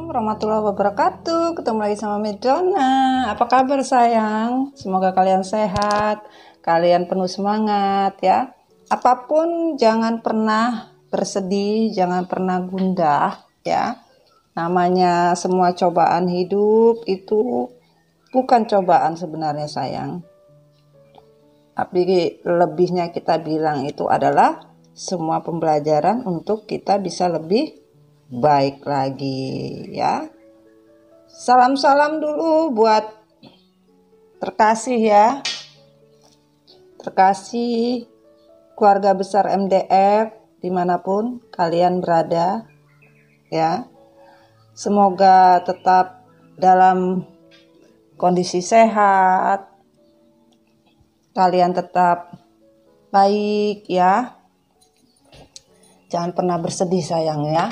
Assalamualaikum warahmatullahi wabarakatuh. Ketemu lagi sama Medona. Apa kabar sayang? Semoga kalian sehat, kalian penuh semangat ya. Apapun jangan pernah bersedih, jangan pernah gundah ya. Namanya semua cobaan hidup itu bukan cobaan sebenarnya sayang. Tapi lebihnya kita bilang itu adalah semua pembelajaran untuk kita bisa lebih baik lagi ya. Salam-salam dulu buat terkasih ya. Terkasih keluarga besar MDF dimanapun kalian berada ya. Semoga tetap dalam kondisi sehat. Kalian tetap baik ya. Jangan pernah bersedih sayang ya.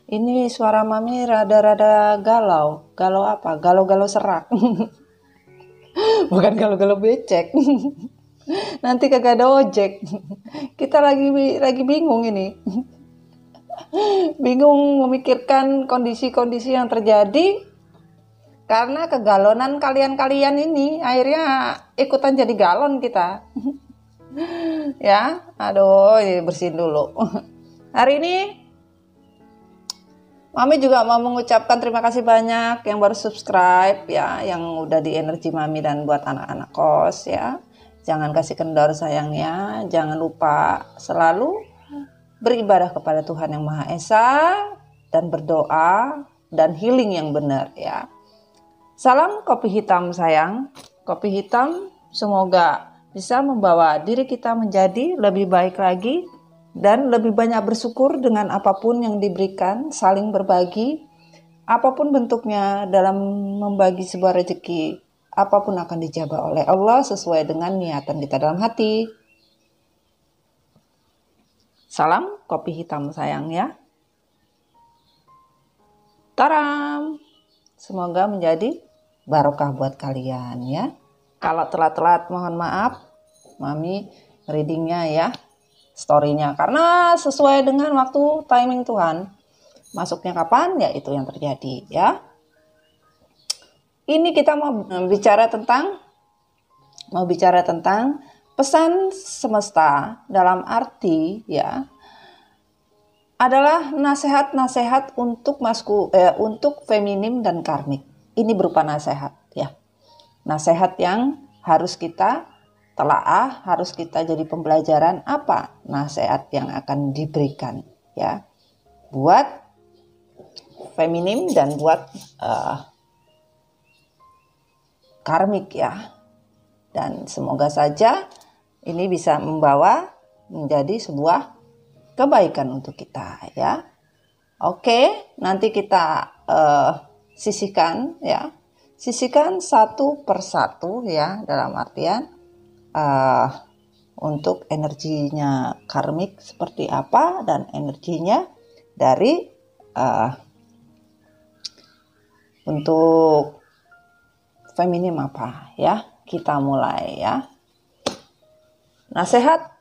Ini suara mami rada-rada galau. Galau apa? Galau-galau serak. Bukan galau-galau becek. Nanti kagak ada ojek. Kita lagi bingung ini. Bingung memikirkan kondisi-kondisi yang terjadi karena kegalonan kalian-kalian ini. Akhirnya ikutan jadi galon kita. Ya, aduh, bersihin dulu. Hari ini Mami juga mau mengucapkan terima kasih banyak yang baru subscribe ya, yang udah di energi Mami dan buat anak-anak kos ya. Jangan kasih kendor sayangnya, jangan lupa selalu beribadah kepada Tuhan Yang Maha Esa dan berdoa dan healing yang benar ya. Salam kopi hitam sayang. Kopi hitam semoga bisa membawa diri kita menjadi lebih baik lagi dan lebih banyak bersyukur dengan apapun yang diberikan, saling berbagi, apapun bentuknya dalam membagi sebuah rezeki, apapun akan dijabah oleh Allah sesuai dengan niatan kita dalam hati. Salam kopi hitam sayang ya. Taram! Semoga menjadi barokah buat kalian ya. Kalau telat-telat mohon maaf, Mami readingnya ya. Story-nya karena sesuai dengan waktu timing Tuhan. Masuknya kapan ya itu yang terjadi ya. Ini kita mau bicara tentang pesan semesta dalam arti ya adalah nasihat-nasihat untuk untuk feminim dan karmik. Ini berupa nasihat ya. Nasihat yang harus kita telaah, harus kita jadi pembelajaran apa nasihat yang akan diberikan ya buat feminim dan buat karmik ya. Dan semoga saja ini bisa membawa menjadi sebuah kebaikan untuk kita ya. Oke, nanti kita sisihkan ya. Sisihkan satu persatu ya, dalam artian untuk energinya karmik seperti apa dan energinya dari untuk feminim apa ya. Kita mulai ya. Nasihat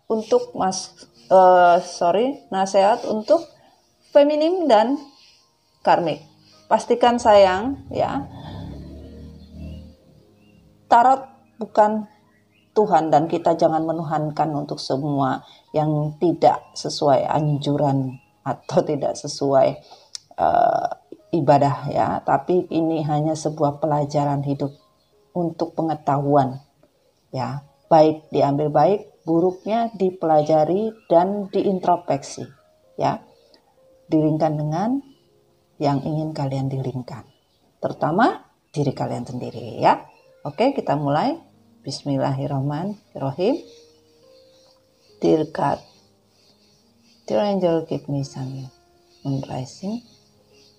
untuk nasihat untuk feminim dan karmik. Pastikan sayang ya. Tarot bukan Tuhan dan kita jangan menuhankan untuk semua yang tidak sesuai anjuran atau tidak sesuai ibadah ya. Tapi ini hanya sebuah pelajaran hidup untuk pengetahuan ya. Baik diambil baik, buruknya dipelajari dan diintrospeksi ya. Diringkan dengan yang ingin kalian diringkan. Terutama diri kalian sendiri ya. Oke, kita mulai. Bismillahirrahmanirrahim. Dear God, dear angel, give me some moon rising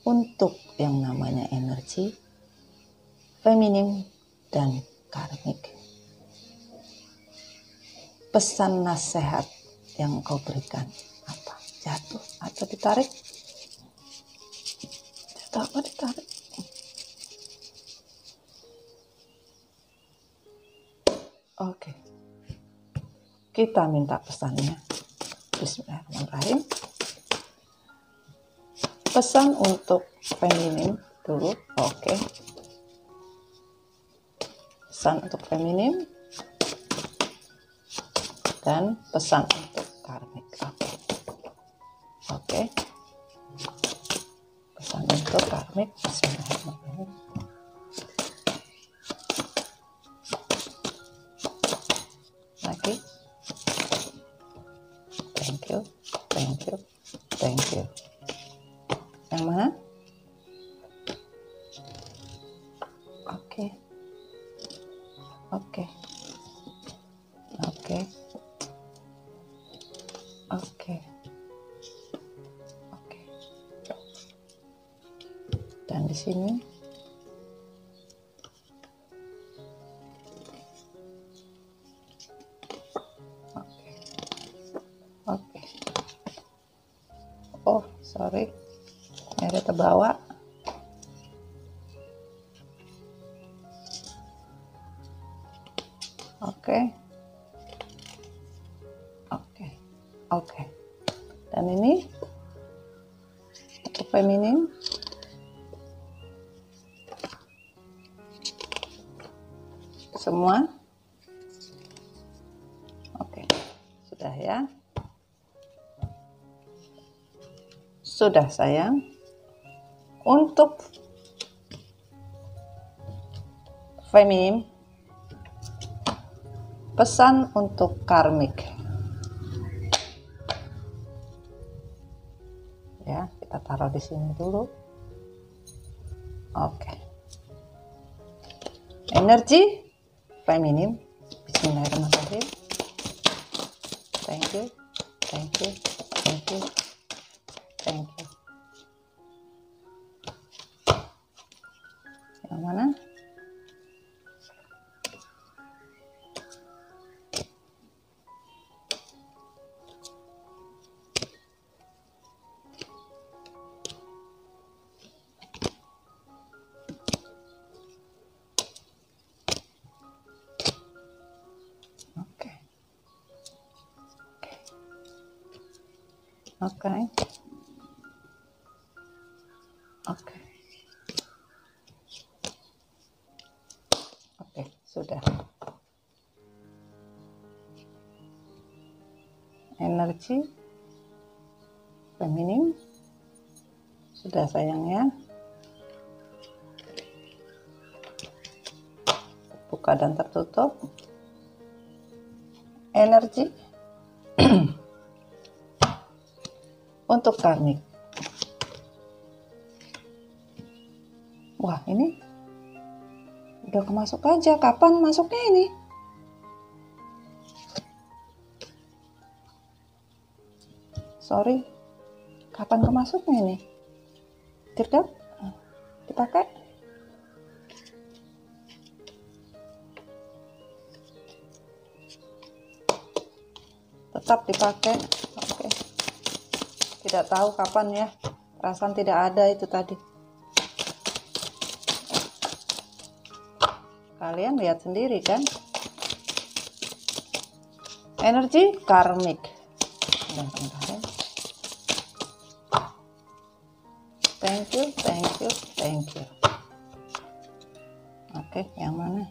untuk yang namanya energi feminim dan karmik. Pesan nasihat yang kau berikan apa? Jatuh atau ditarik? Jatuh apa ditarik? Oke. Kita minta pesannya. Bismillahirrahmanirrahim. Pesan untuk feminim dulu. Oke. Pesan untuk feminim dan pesan untuk karmik. Oke. Pesan untuk karmik. Bismillahirrahmanirrahim. Lagi. Thank you. Yang mana? Oke. Dan di sini oke. Oh, sorry. Ini ada terbawa. Oke. Dan ini untuk feminim. Semua. Oke. Sudah ya. Sudah sayang. Untuk feminim, pesan untuk karmik. Ya, kita taruh di sini dulu. Oke. Energi feminim. Bismillahirrahmanirrahim. Thank you. Yang mana? Oke, sudah. Energi feminim sudah sayang ya. Buka dan tertutup. Energi untuk karmik. Wah, ini udah kemasuk aja. Kapan masuknya ini? Sorry, kapan kemasuknya ini? Tidak dipakai? Tetap dipakai. Oke. Tidak tahu kapan ya. Perasaan tidak ada itu tadi. Kalian lihat sendiri kan? Energi karmik. Thank you. Oke, yang mana?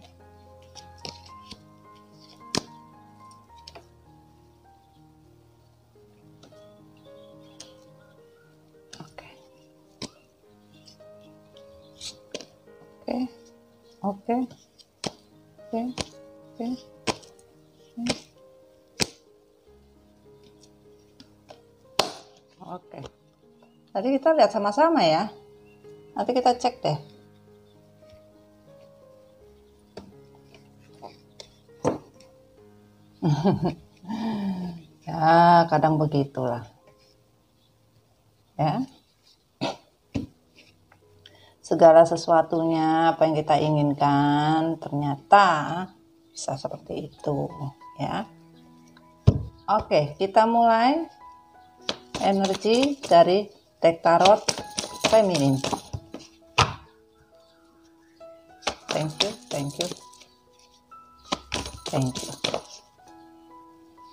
Oke. Tadi kita lihat sama-sama ya. Nanti kita cek deh. Ya, kadang begitulah. Ya. Segala sesuatunya apa yang kita inginkan ternyata bisa seperti itu, ya. Oke, kita mulai energi dari deck tarot feminin. Thank you.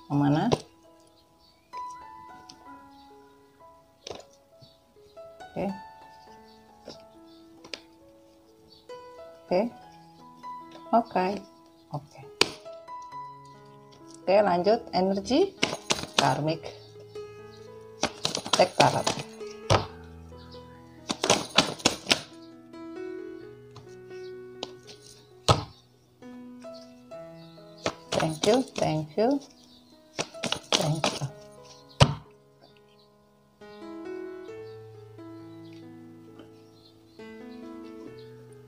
Yang mana? Oke. Oke. Oke. Oke. Oke, lanjut energi karmik. Tek tarot. Thank you, thank you, thank you.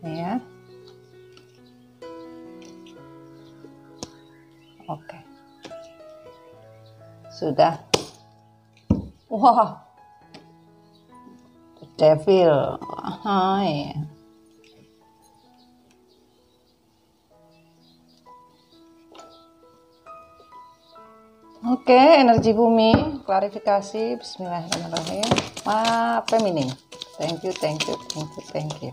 Ya. Oke. Sudah. Wah. Devil. Hai. Oke, energi bumi, klarifikasi, bismillahirrahmanirrahim. Feminin. Thank you, thank you, thank you, thank you.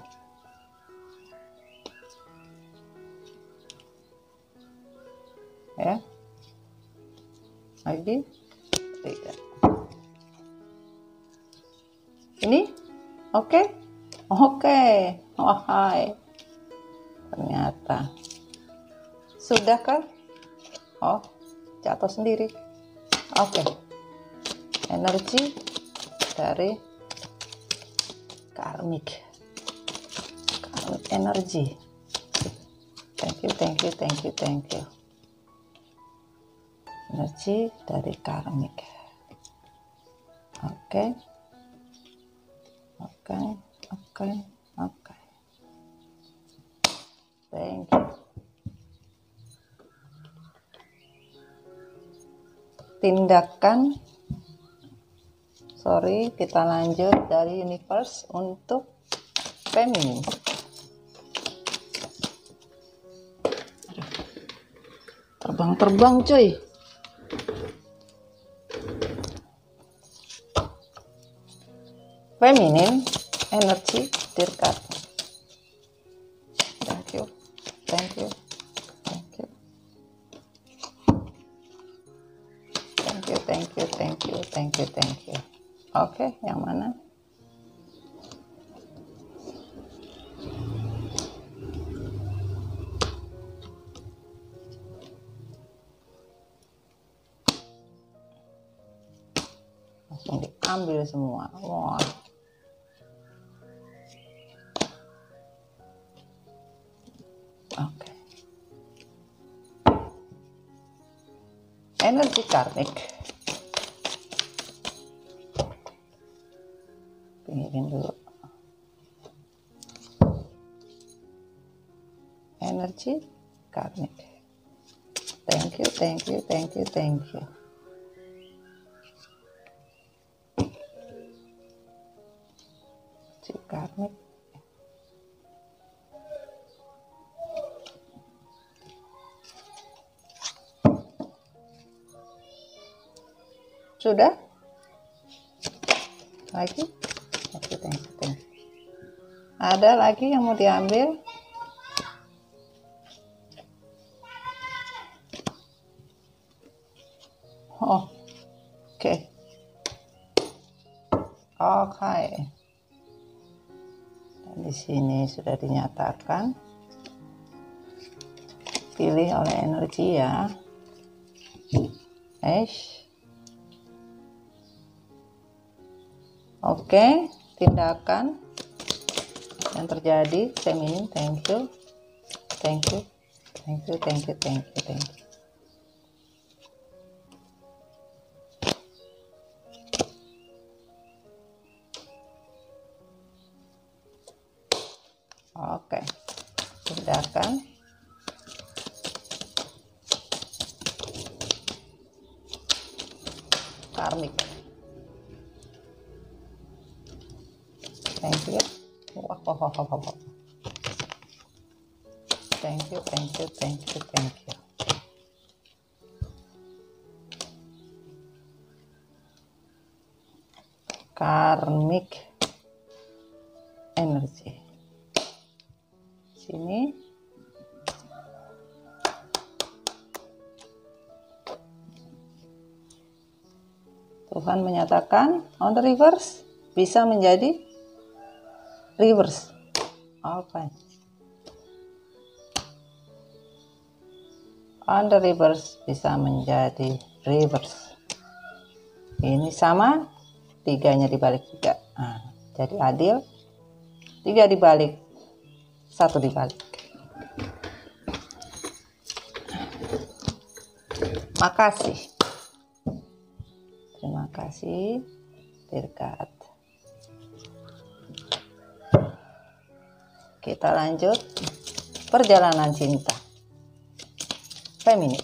Ya. Lagi. Tidak. Ini? Oke. Oke. Wahai. Ternyata. Sudah kah? Oh, jatuh sendiri. Oke. Energi dari karmik. Karmik energi. Thank you, thank you, thank you, thank you. Energi dari karmik. Oke. Oke, oke, oke. Thank you. Tindakan. Sorry, kita lanjut dari universe untuk feminin. Terbang-terbang cuy. Feminin energi dirkat. Thank you, thank you, thank you, thank you, thank you, thank you, thank you, thank you. Oke, yang mana? Langsung diambil semua. Wah. Oke. Energi karmik. Pinggirin dulu. Energi karmik. Thank you, thank you, thank you, thank you. Energi karmik. Sudah? Lagi? Oke, thank you, thank you. Ada lagi yang mau diambil? Oh, oke. Oke. Dan di sini sudah dinyatakan pilih oleh energi ya. Oke, tindakan yang terjadi feminin. Thank you, thank you, thank you, thank you, thank you, thank you. Oke, tindakan karmik. Thank you. Wah. Thank you, thank you, thank you, thank you. Karmik energi. Sini. Tuhan menyatakan on the reverse bisa menjadi reverse. Oke. On the reverse bisa menjadi reverse. Ini sama, 3-nya dibalik juga. Nah, jadi adil. 3 dibalik, 1 dibalik. Makasih. Terima kasih. Dirgat. Kita lanjut perjalanan cinta feminim.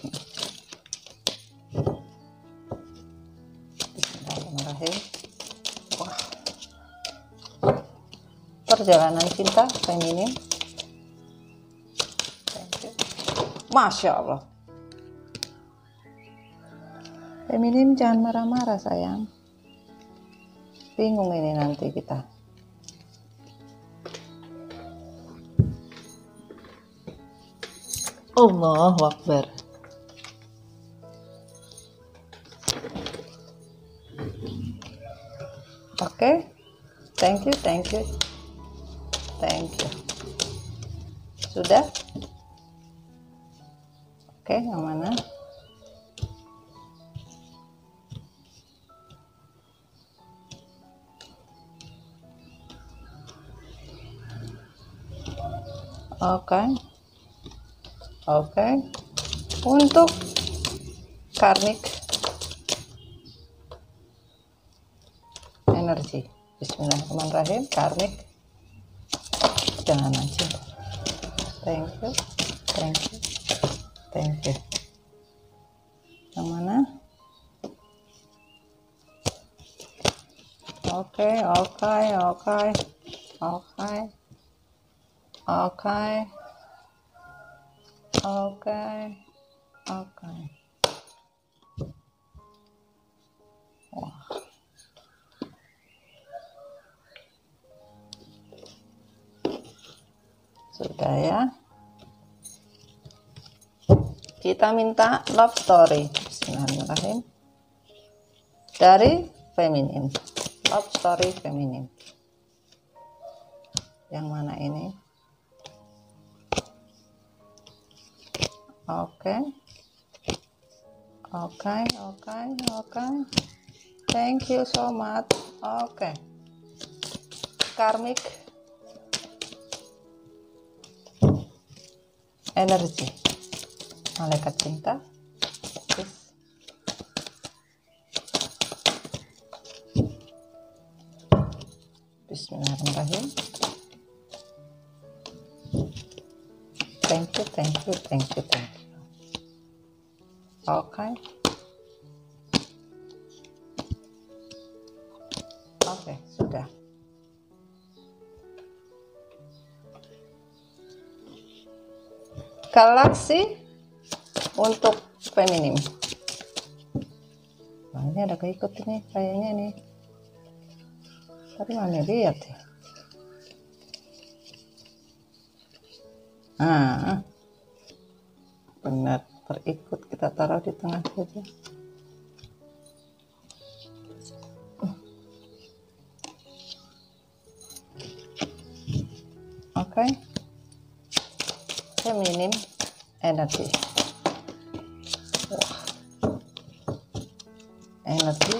Bismillahirrahmanirrahim. Wah. Perjalanan cinta feminim. Masya Allah. Feminim jangan marah-marah sayang. Bingung ini nanti kita. Allahu Akbar. Oke. Thank you. Sudah? Oke, yang mana? Oke. Untuk karmik energi. Bismillahirrahmanirrahim. Karmik jangan aja. Thank you. Yang mana? Oke. Wah. Sudah ya. Kita minta love story. Bismillahirrahmanirrahim. Dari feminim. Love story feminim. Yang mana ini? Oke. Thank you so much. Oke. Karmik energi. Malaikat cinta. Bismillahirrahmanirrahim. Thank you. Oke, sudah. Galaksi untuk feminim. Nah, ini ada keikut ini kayaknya nih. Tadi mana lihat ya? Benar terikut, kita taruh di tengah saja. Oke. Feminim energi. Wah. Energi.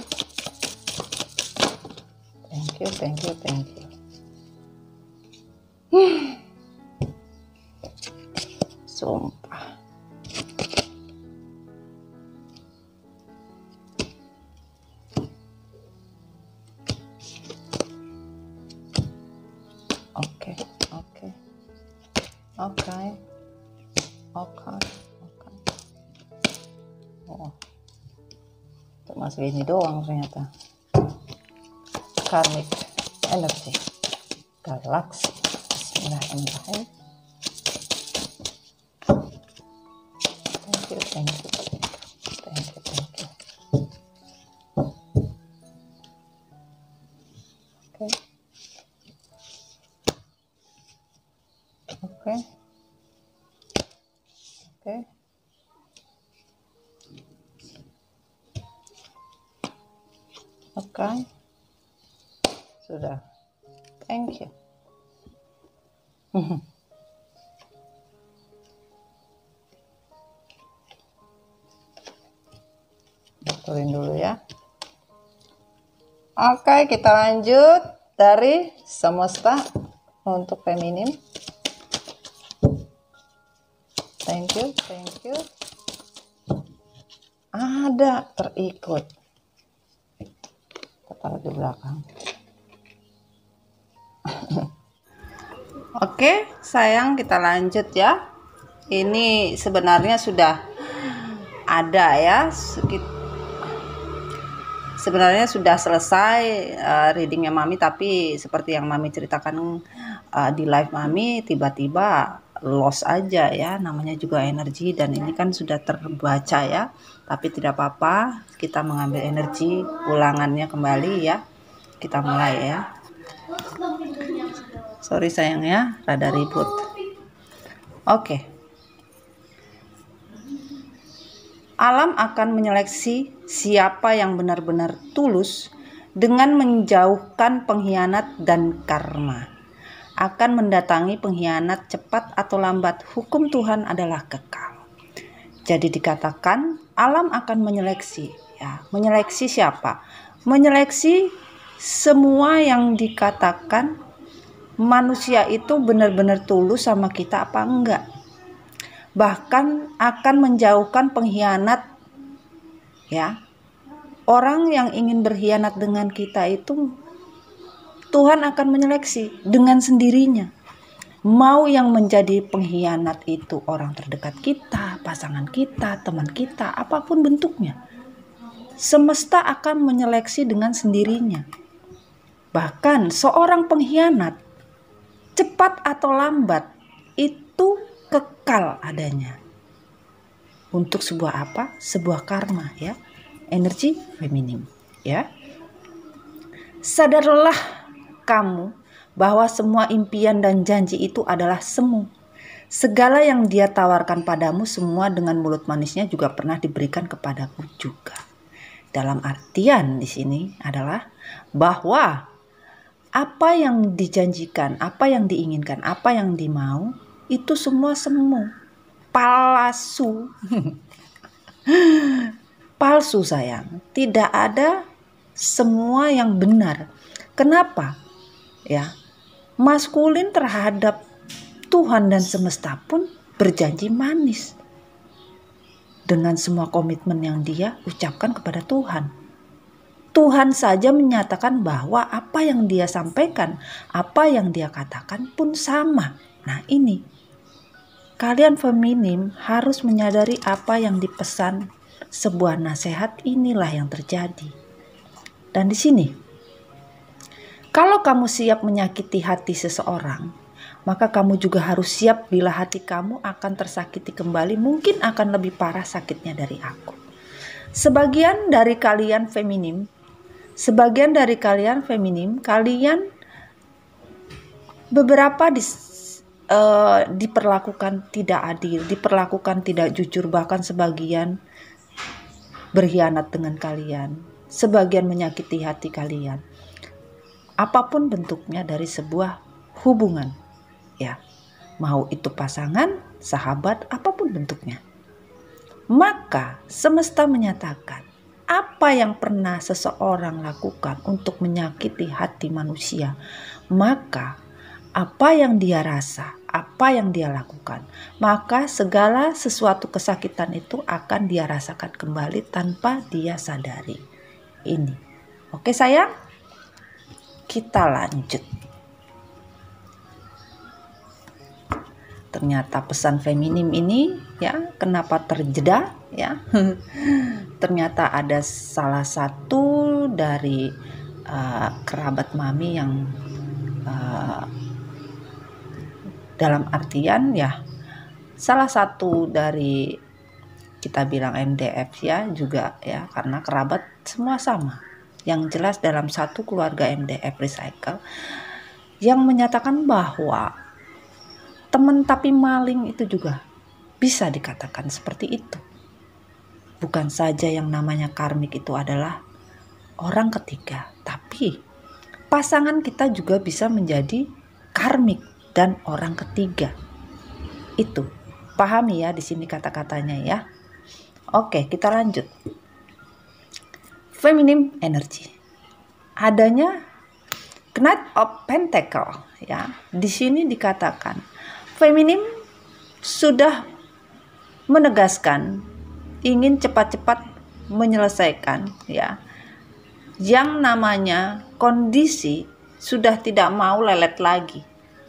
Thank you. Sumpah. Oke. Oh, cuma segini doang ternyata. Karmik energi galaksi. Bismillahirrahmanirrahim. Thank you. Oke. Sudah. Thank you. Betulin dulu ya. Oke, kita lanjut dari semesta untuk feminim. Thank you. Ada terikut. Kita taruh di belakang. Oke, sayang, kita lanjut ya. Ini sebenarnya sudah ada ya. Sebenarnya sudah selesai readingnya Mami, tapi seperti yang Mami ceritakan di live Mami, tiba-tiba loss aja ya, namanya juga energi, dan ini kan sudah terbaca ya, tapi tidak apa-apa, kita mengambil energi ulangannya kembali ya. Kita mulai ya. Sorry sayang ya, rada ribut. Oke. Alam akan menyeleksi siapa yang benar-benar tulus dengan menjauhkan pengkhianat dan karma. Akan mendatangi pengkhianat cepat atau lambat, hukum Tuhan adalah kekal. Jadi dikatakan alam akan menyeleksi ya. Menyeleksi siapa? Menyeleksi semua yang dikatakan manusia itu benar-benar tulus sama kita apa enggak. Bahkan akan menjauhkan pengkhianat ya. Orang yang ingin berkhianat dengan kita itu Tuhan akan menyeleksi dengan sendirinya. Mau yang menjadi pengkhianat itu orang terdekat kita, pasangan kita, teman kita, apapun bentuknya. Semesta akan menyeleksi dengan sendirinya. Bahkan seorang pengkhianat cepat atau lambat itu kekal adanya. Untuk sebuah apa? Sebuah karma ya. Energi feminim ya. Sadarlah kamu bahwa semua impian dan janji itu adalah semu. Segala yang dia tawarkan padamu semua dengan mulut manisnya juga pernah diberikan kepadaku juga. Dalam artian di sini adalah bahwa apa yang dijanjikan, apa yang diinginkan, apa yang dimau itu semua semu, palsu. Palsu sayang, tidak ada semua yang benar. Kenapa? Ya, maskulin terhadap Tuhan dan semesta pun berjanji manis dengan semua komitmen yang dia ucapkan kepada Tuhan. Tuhan saja menyatakan bahwa apa yang dia sampaikan, apa yang dia katakan pun sama. Nah ini, kalian feminim harus menyadari apa yang dipesan sebuah nasihat, inilah yang terjadi. Dan di sini, kalau kamu siap menyakiti hati seseorang, maka kamu juga harus siap bila hati kamu akan tersakiti kembali, mungkin akan lebih parah sakitnya dari aku. Sebagian dari kalian feminim, kalian beberapa diperlakukan tidak adil, diperlakukan tidak jujur, bahkan sebagian berkhianat dengan kalian, sebagian menyakiti hati kalian. Apapun bentuknya dari sebuah hubungan ya, mau itu pasangan, sahabat, apapun bentuknya, maka semesta menyatakan apa yang pernah seseorang lakukan untuk menyakiti hati manusia, maka apa yang dia rasa, apa yang dia lakukan, maka segala sesuatu kesakitan itu akan dia rasakan kembali tanpa dia sadari. Ini oke sayang? Kita lanjut. Ternyata pesan feminim ini ya, kenapa terjeda ya? Ternyata ada salah satu dari kerabat Mami yang dalam artian ya, salah satu dari kita bilang MDF ya juga ya, karena kerabat semua sama. Yang jelas dalam satu keluarga MDF Recycle yang menyatakan bahwa teman tapi maling itu juga bisa dikatakan seperti itu. Bukan saja yang namanya karmik itu adalah orang ketiga, tapi pasangan kita juga bisa menjadi karmik dan orang ketiga. Itu pahami ya di sini kata-katanya ya. Oke, kita lanjut. Feminine energy. Adanya Knight of Pentacle ya. Di sini dikatakan feminim sudah menegaskan ingin cepat-cepat menyelesaikan ya. Yang namanya kondisi sudah tidak mau lelet lagi.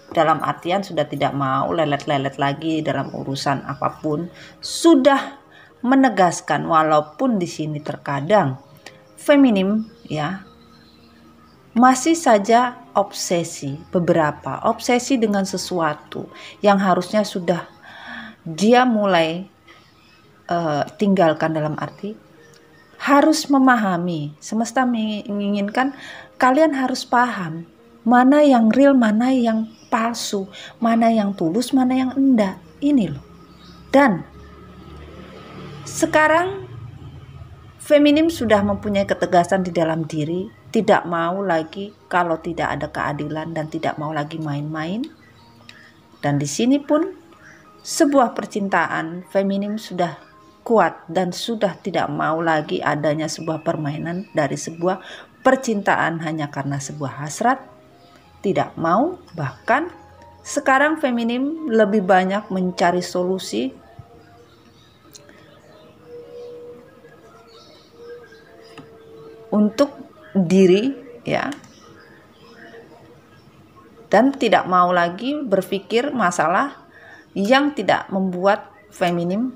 Dalam artian sudah tidak mau lelet-lelet lagi dalam urusan apapun. Sudah menegaskan walaupun di sini terkadang feminim ya masih saja beberapa obsesi dengan sesuatu yang harusnya sudah dia mulai tinggalkan, dalam arti harus memahami. Semesta menginginkan kalian harus paham mana yang real, mana yang palsu, mana yang tulus, mana yang enggak. Ini loh. Dan sekarang feminim sudah mempunyai ketegasan di dalam diri, tidak mau lagi kalau tidak ada keadilan dan tidak mau lagi main-main. Dan di sini pun sebuah percintaan feminim sudah kuat dan sudah tidak mau lagi adanya sebuah permainan dari sebuah percintaan hanya karena sebuah hasrat. Tidak mau, bahkan sekarang feminim lebih banyak mencari solusi untuk diri ya, dan tidak mau lagi berpikir masalah yang tidak membuat feminim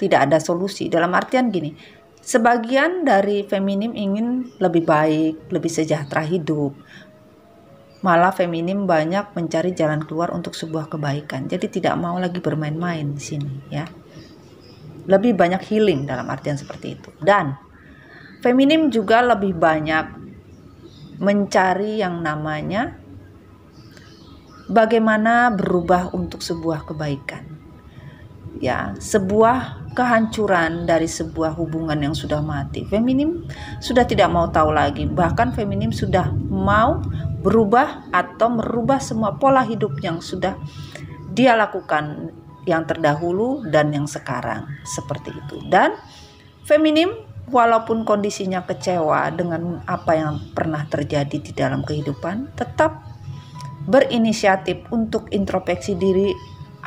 tidak ada solusi. Dalam artian gini, sebagian dari feminim ingin lebih baik, lebih sejahtera hidup, malah feminim banyak mencari jalan keluar untuk sebuah kebaikan. Jadi tidak mau lagi bermain-main di sini ya, lebih banyak healing dalam artian seperti itu. Dan feminim juga lebih banyak mencari yang namanya bagaimana berubah untuk sebuah kebaikan. Ya, sebuah kehancuran dari sebuah hubungan yang sudah mati. Feminim sudah tidak mau tahu lagi. Bahkan feminim sudah mau berubah atau merubah semua pola hidup yang sudah dia lakukan yang terdahulu dan yang sekarang, seperti itu. Dan feminim walaupun kondisinya kecewa dengan apa yang pernah terjadi di dalam kehidupan, tetap berinisiatif untuk introspeksi diri.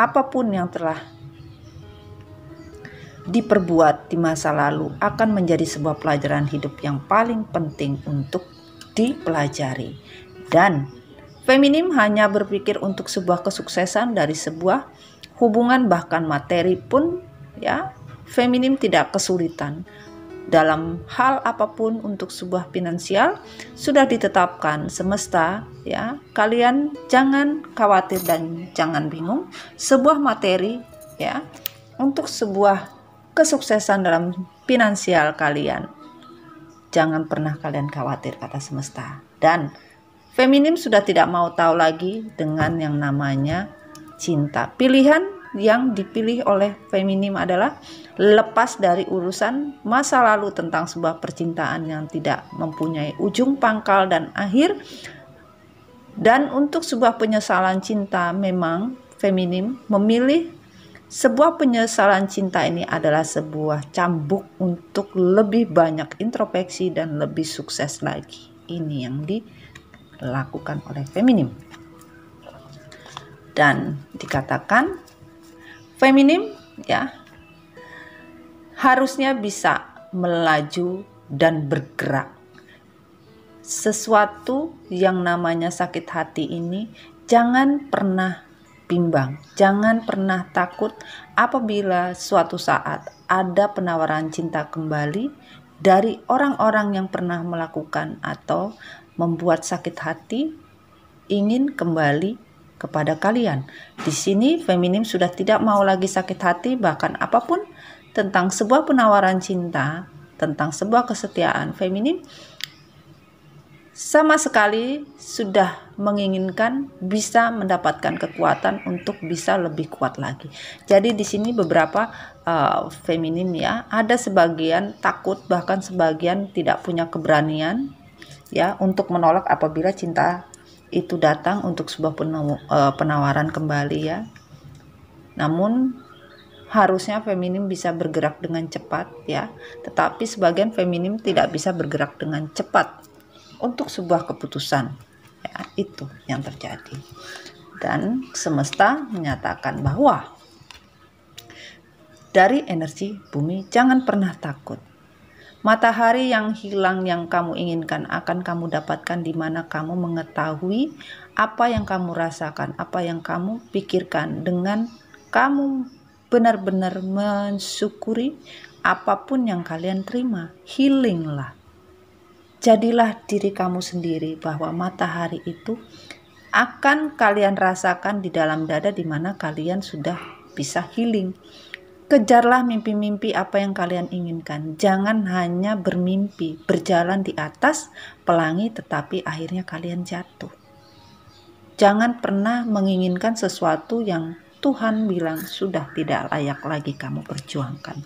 Apapun yang telah diperbuat di masa lalu akan menjadi sebuah pelajaran hidup yang paling penting untuk dipelajari. Dan feminim hanya berpikir untuk sebuah kesuksesan dari sebuah hubungan, bahkan materi pun ya, feminim tidak kesulitan. Dalam hal apapun untuk sebuah finansial sudah ditetapkan semesta ya. Kalian jangan khawatir dan jangan bingung. Sebuah materi ya untuk sebuah kesuksesan dalam finansial kalian, jangan pernah kalian khawatir, kata semesta. Dan feminim sudah tidak mau tahu lagi dengan yang namanya cinta. Pilihan yang dipilih oleh feminim adalah lepas dari urusan masa lalu tentang sebuah percintaan yang tidak mempunyai ujung pangkal dan akhir. Dan untuk sebuah penyesalan cinta, memang feminim memilih sebuah penyesalan cinta ini adalah sebuah cambuk untuk lebih banyak introspeksi dan lebih sukses lagi. Ini yang dilakukan oleh feminim. Dan dikatakan feminim ya harusnya bisa melaju dan bergerak. Sesuatu yang namanya sakit hati ini jangan pernah bimbang, jangan pernah takut apabila suatu saat ada penawaran cinta kembali dari orang-orang yang pernah melakukan atau membuat sakit hati ingin kembali kepada kalian. Di sini feminim sudah tidak mau lagi sakit hati, bahkan apapun tentang sebuah penawaran cinta, tentang sebuah kesetiaan. Feminim sama sekali sudah menginginkan bisa mendapatkan kekuatan untuk bisa lebih kuat lagi. Jadi di sini beberapa feminim ya, ada sebagian takut, bahkan sebagian tidak punya keberanian ya untuk menolak apabila cinta itu datang untuk sebuah penawaran kembali ya. Namun harusnya feminim bisa bergerak dengan cepat ya, tetapi sebagian feminim tidak bisa bergerak dengan cepat untuk sebuah keputusan ya, itu yang terjadi. Dan semesta menyatakan bahwa dari energi bumi jangan pernah takut. Matahari yang hilang yang kamu inginkan akan kamu dapatkan di mana kamu mengetahui apa yang kamu rasakan, apa yang kamu pikirkan, dengan kamu benar-benar mensyukuri apapun yang kalian terima. Healinglah. Jadilah diri kamu sendiri, bahwa matahari itu akan kalian rasakan di dalam dada di mana kalian sudah bisa healing. Kejarlah mimpi-mimpi apa yang kalian inginkan. Jangan hanya bermimpi, berjalan di atas pelangi tetapi akhirnya kalian jatuh. Jangan pernah menginginkan sesuatu yang Tuhan bilang sudah tidak layak lagi kamu perjuangkan.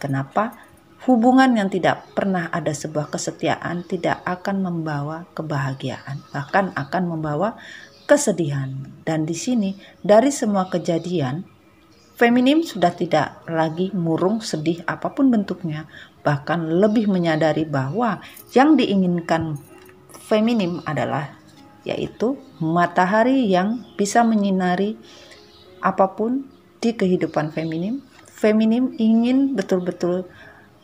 Kenapa? Hubungan yang tidak pernah ada sebuah kesetiaan tidak akan membawa kebahagiaan, bahkan akan membawa kesedihan. Dan di sini dari semua kejadian, feminim sudah tidak lagi murung, sedih apapun bentuknya, bahkan lebih menyadari bahwa yang diinginkan feminim adalah yaitu matahari yang bisa menyinari apapun di kehidupan feminim. Feminim ingin betul-betul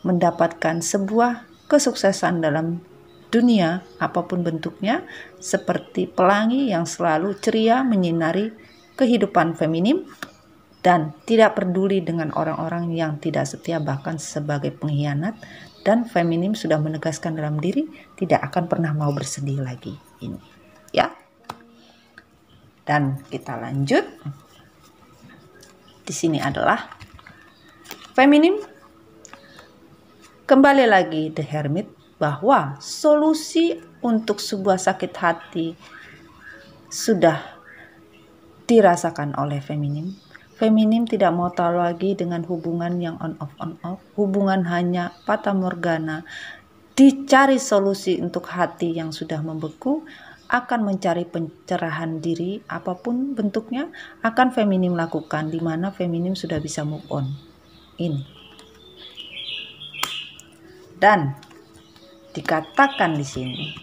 mendapatkan sebuah kesuksesan dalam dunia apapun bentuknya, seperti pelangi yang selalu ceria menyinari kehidupan feminim dan tidak peduli dengan orang-orang yang tidak setia, bahkan sebagai pengkhianat. Dan feminim sudah menegaskan dalam diri tidak akan pernah mau bersedih lagi ini ya. Dan kita lanjut. Di sini adalah feminim kembali lagi The Hermit, bahwa solusi untuk sebuah sakit hati sudah dirasakan oleh feminim. Feminim tidak mau tahu lagi dengan hubungan yang on off, hubungan hanya fata morgana. Dicari solusi untuk hati yang sudah membeku, akan mencari pencerahan diri apapun bentuknya akan feminim lakukan, di mana feminim sudah bisa move on. Ini. Dan dikatakan di sini,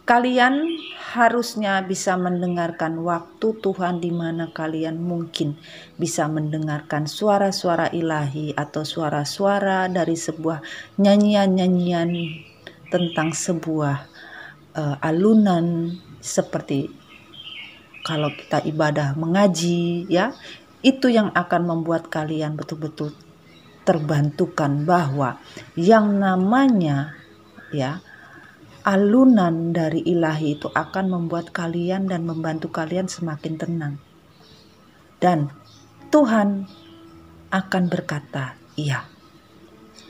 kalian harusnya bisa mendengarkan waktu Tuhan, di mana kalian mungkin bisa mendengarkan suara-suara ilahi atau suara-suara dari sebuah nyanyian-nyanyian tentang sebuah alunan, seperti kalau kita ibadah mengaji ya, itu yang akan membuat kalian betul-betul terbantukan bahwa yang namanya ya alunan dari ilahi itu akan membuat kalian dan membantu kalian semakin tenang. Dan Tuhan akan berkata, iya,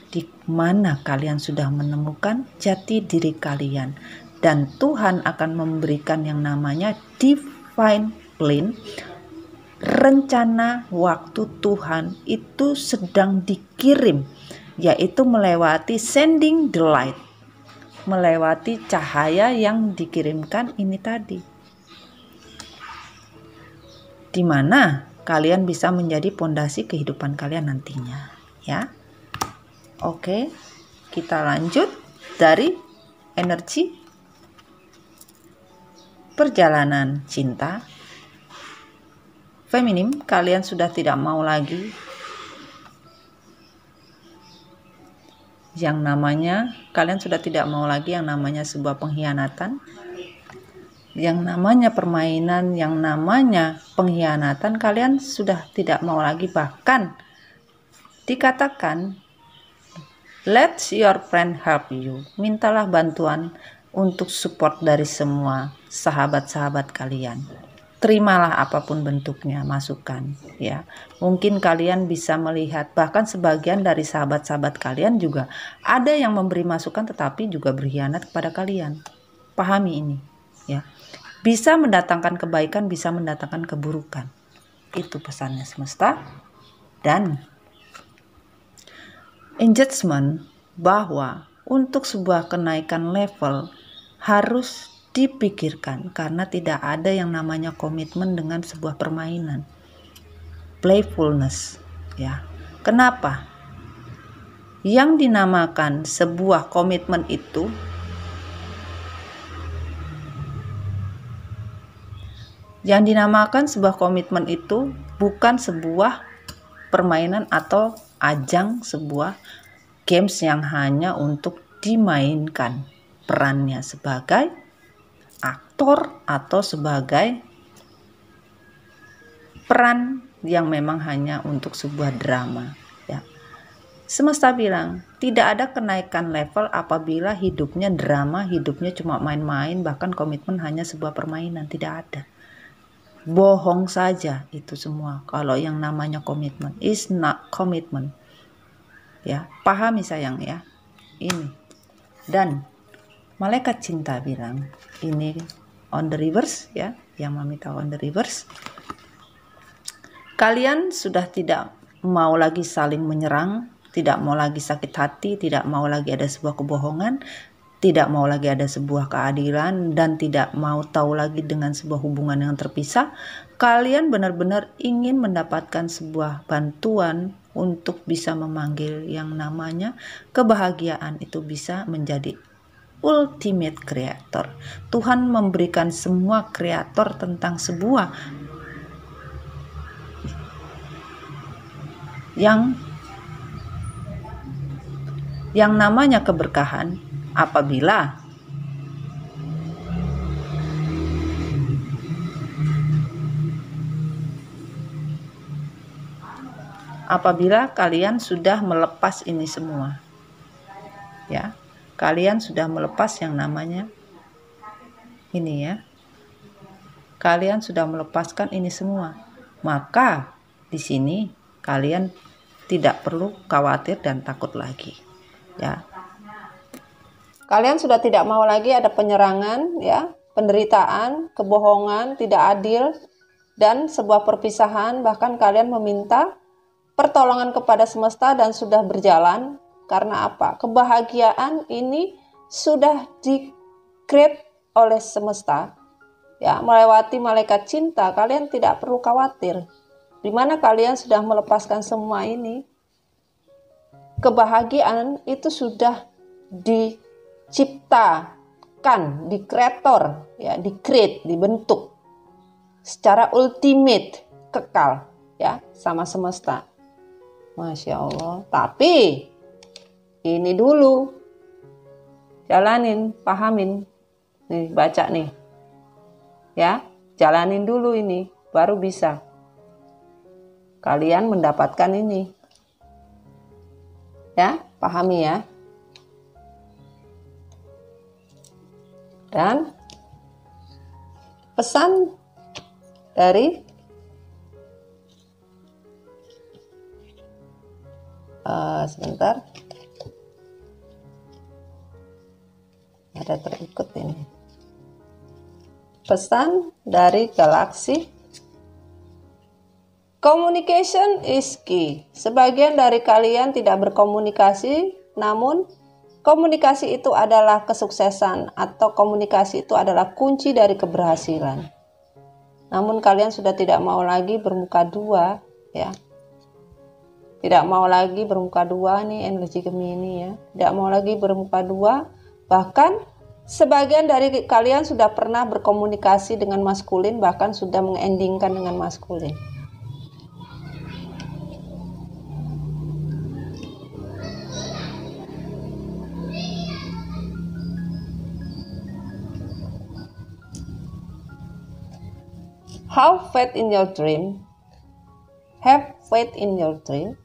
di mana kalian sudah menemukan jati diri kalian. Dan Tuhan akan memberikan yang namanya divine plan. Rencana waktu Tuhan itu sedang dikirim, yaitu melewati sending the light, melewati cahaya yang dikirimkan ini tadi, di mana kalian bisa menjadi pondasi kehidupan kalian nantinya ya. Oke, kita lanjut dari energi perjalanan cinta. Feminim, kalian sudah tidak mau lagi yang namanya, kalian sudah tidak mau lagi yang namanya sebuah pengkhianatan, yang namanya permainan, yang namanya pengkhianatan. Kalian sudah tidak mau lagi. Bahkan dikatakan, let your friend help you. Mintalah bantuan untuk support dari semua sahabat-sahabat kalian. Terimalah apapun bentuknya masukan ya. Mungkin kalian bisa melihat, bahkan sebagian dari sahabat-sahabat kalian juga ada yang memberi masukan tetapi juga berkhianat kepada kalian. Pahami ini ya. Bisa mendatangkan kebaikan, bisa mendatangkan keburukan. Itu pesannya semesta. Dan engagement, bahwa untuk sebuah kenaikan level harus dipikirkan karena tidak ada yang namanya komitmen dengan sebuah permainan. Playfulness, ya. Kenapa? Yang dinamakan sebuah komitmen itu bukan sebuah permainan atau ajang sebuah games yang hanya untuk dimainkan perannya sebagai aktor atau sebagai peran yang memang hanya untuk sebuah drama, ya. Semesta bilang tidak ada kenaikan level apabila hidupnya drama, hidupnya cuma main-main, bahkan komitmen hanya sebuah permainan. Tidak ada. Bohong saja itu semua. Kalau yang namanya komitmen is not commitment, ya. Pahami sayang, ya. Ini. Dan malaikat cinta bilang ini on the reverse, ya, yang Mami tahu on the reverse. Kalian sudah tidak mau lagi saling menyerang, tidak mau lagi sakit hati, tidak mau lagi ada sebuah kebohongan, tidak mau lagi ada sebuah keadilan, dan tidak mau tahu lagi dengan sebuah hubungan yang terpisah. Kalian benar-benar ingin mendapatkan sebuah bantuan untuk bisa memanggil yang namanya kebahagiaan itu bisa menjadi ultimate creator. Tuhan memberikan semua kreator tentang sebuah yang namanya keberkahan apabila kalian sudah melepas ini semua, ya. Kalian sudah melepas yang namanya ini, ya. Kalian sudah melepaskan ini semua, maka di sini kalian tidak perlu khawatir dan takut lagi, ya. Kalian sudah tidak mau lagi ada penyerangan, ya, penderitaan, kebohongan, tidak adil, dan sebuah perpisahan. Bahkan kalian meminta pertolongan kepada semesta dan sudah berjalan. Karena apa? Kebahagiaan ini sudah di-create oleh semesta, ya, melewati malaikat cinta. Kalian tidak perlu khawatir. Di mana kalian sudah melepaskan semua ini, kebahagiaan itu sudah diciptakan, di-creator, ya, di-create, dibentuk secara ultimate, kekal, ya, sama semesta. Masya Allah. Tapi ini dulu, jalanin, pahamin, nih, baca nih, ya, jalanin dulu ini, baru bisa kalian mendapatkan ini, ya, pahami, ya. Dan pesan dari sebentar, ada terikut ini. Pesan dari galaksi. Communication is key. Sebagian dari kalian tidak berkomunikasi, namun komunikasi itu adalah kesuksesan, atau komunikasi itu adalah kunci dari keberhasilan. Namun kalian sudah tidak mau lagi bermuka dua, ya. Tidak mau lagi bermuka dua nih energi Gemini, ya. Tidak mau lagi bermuka dua. Bahkan sebagian dari kalian sudah pernah berkomunikasi dengan maskulin, bahkan sudah mengendingkan dengan maskulin. Have faith in your dream. Have faith in your dream.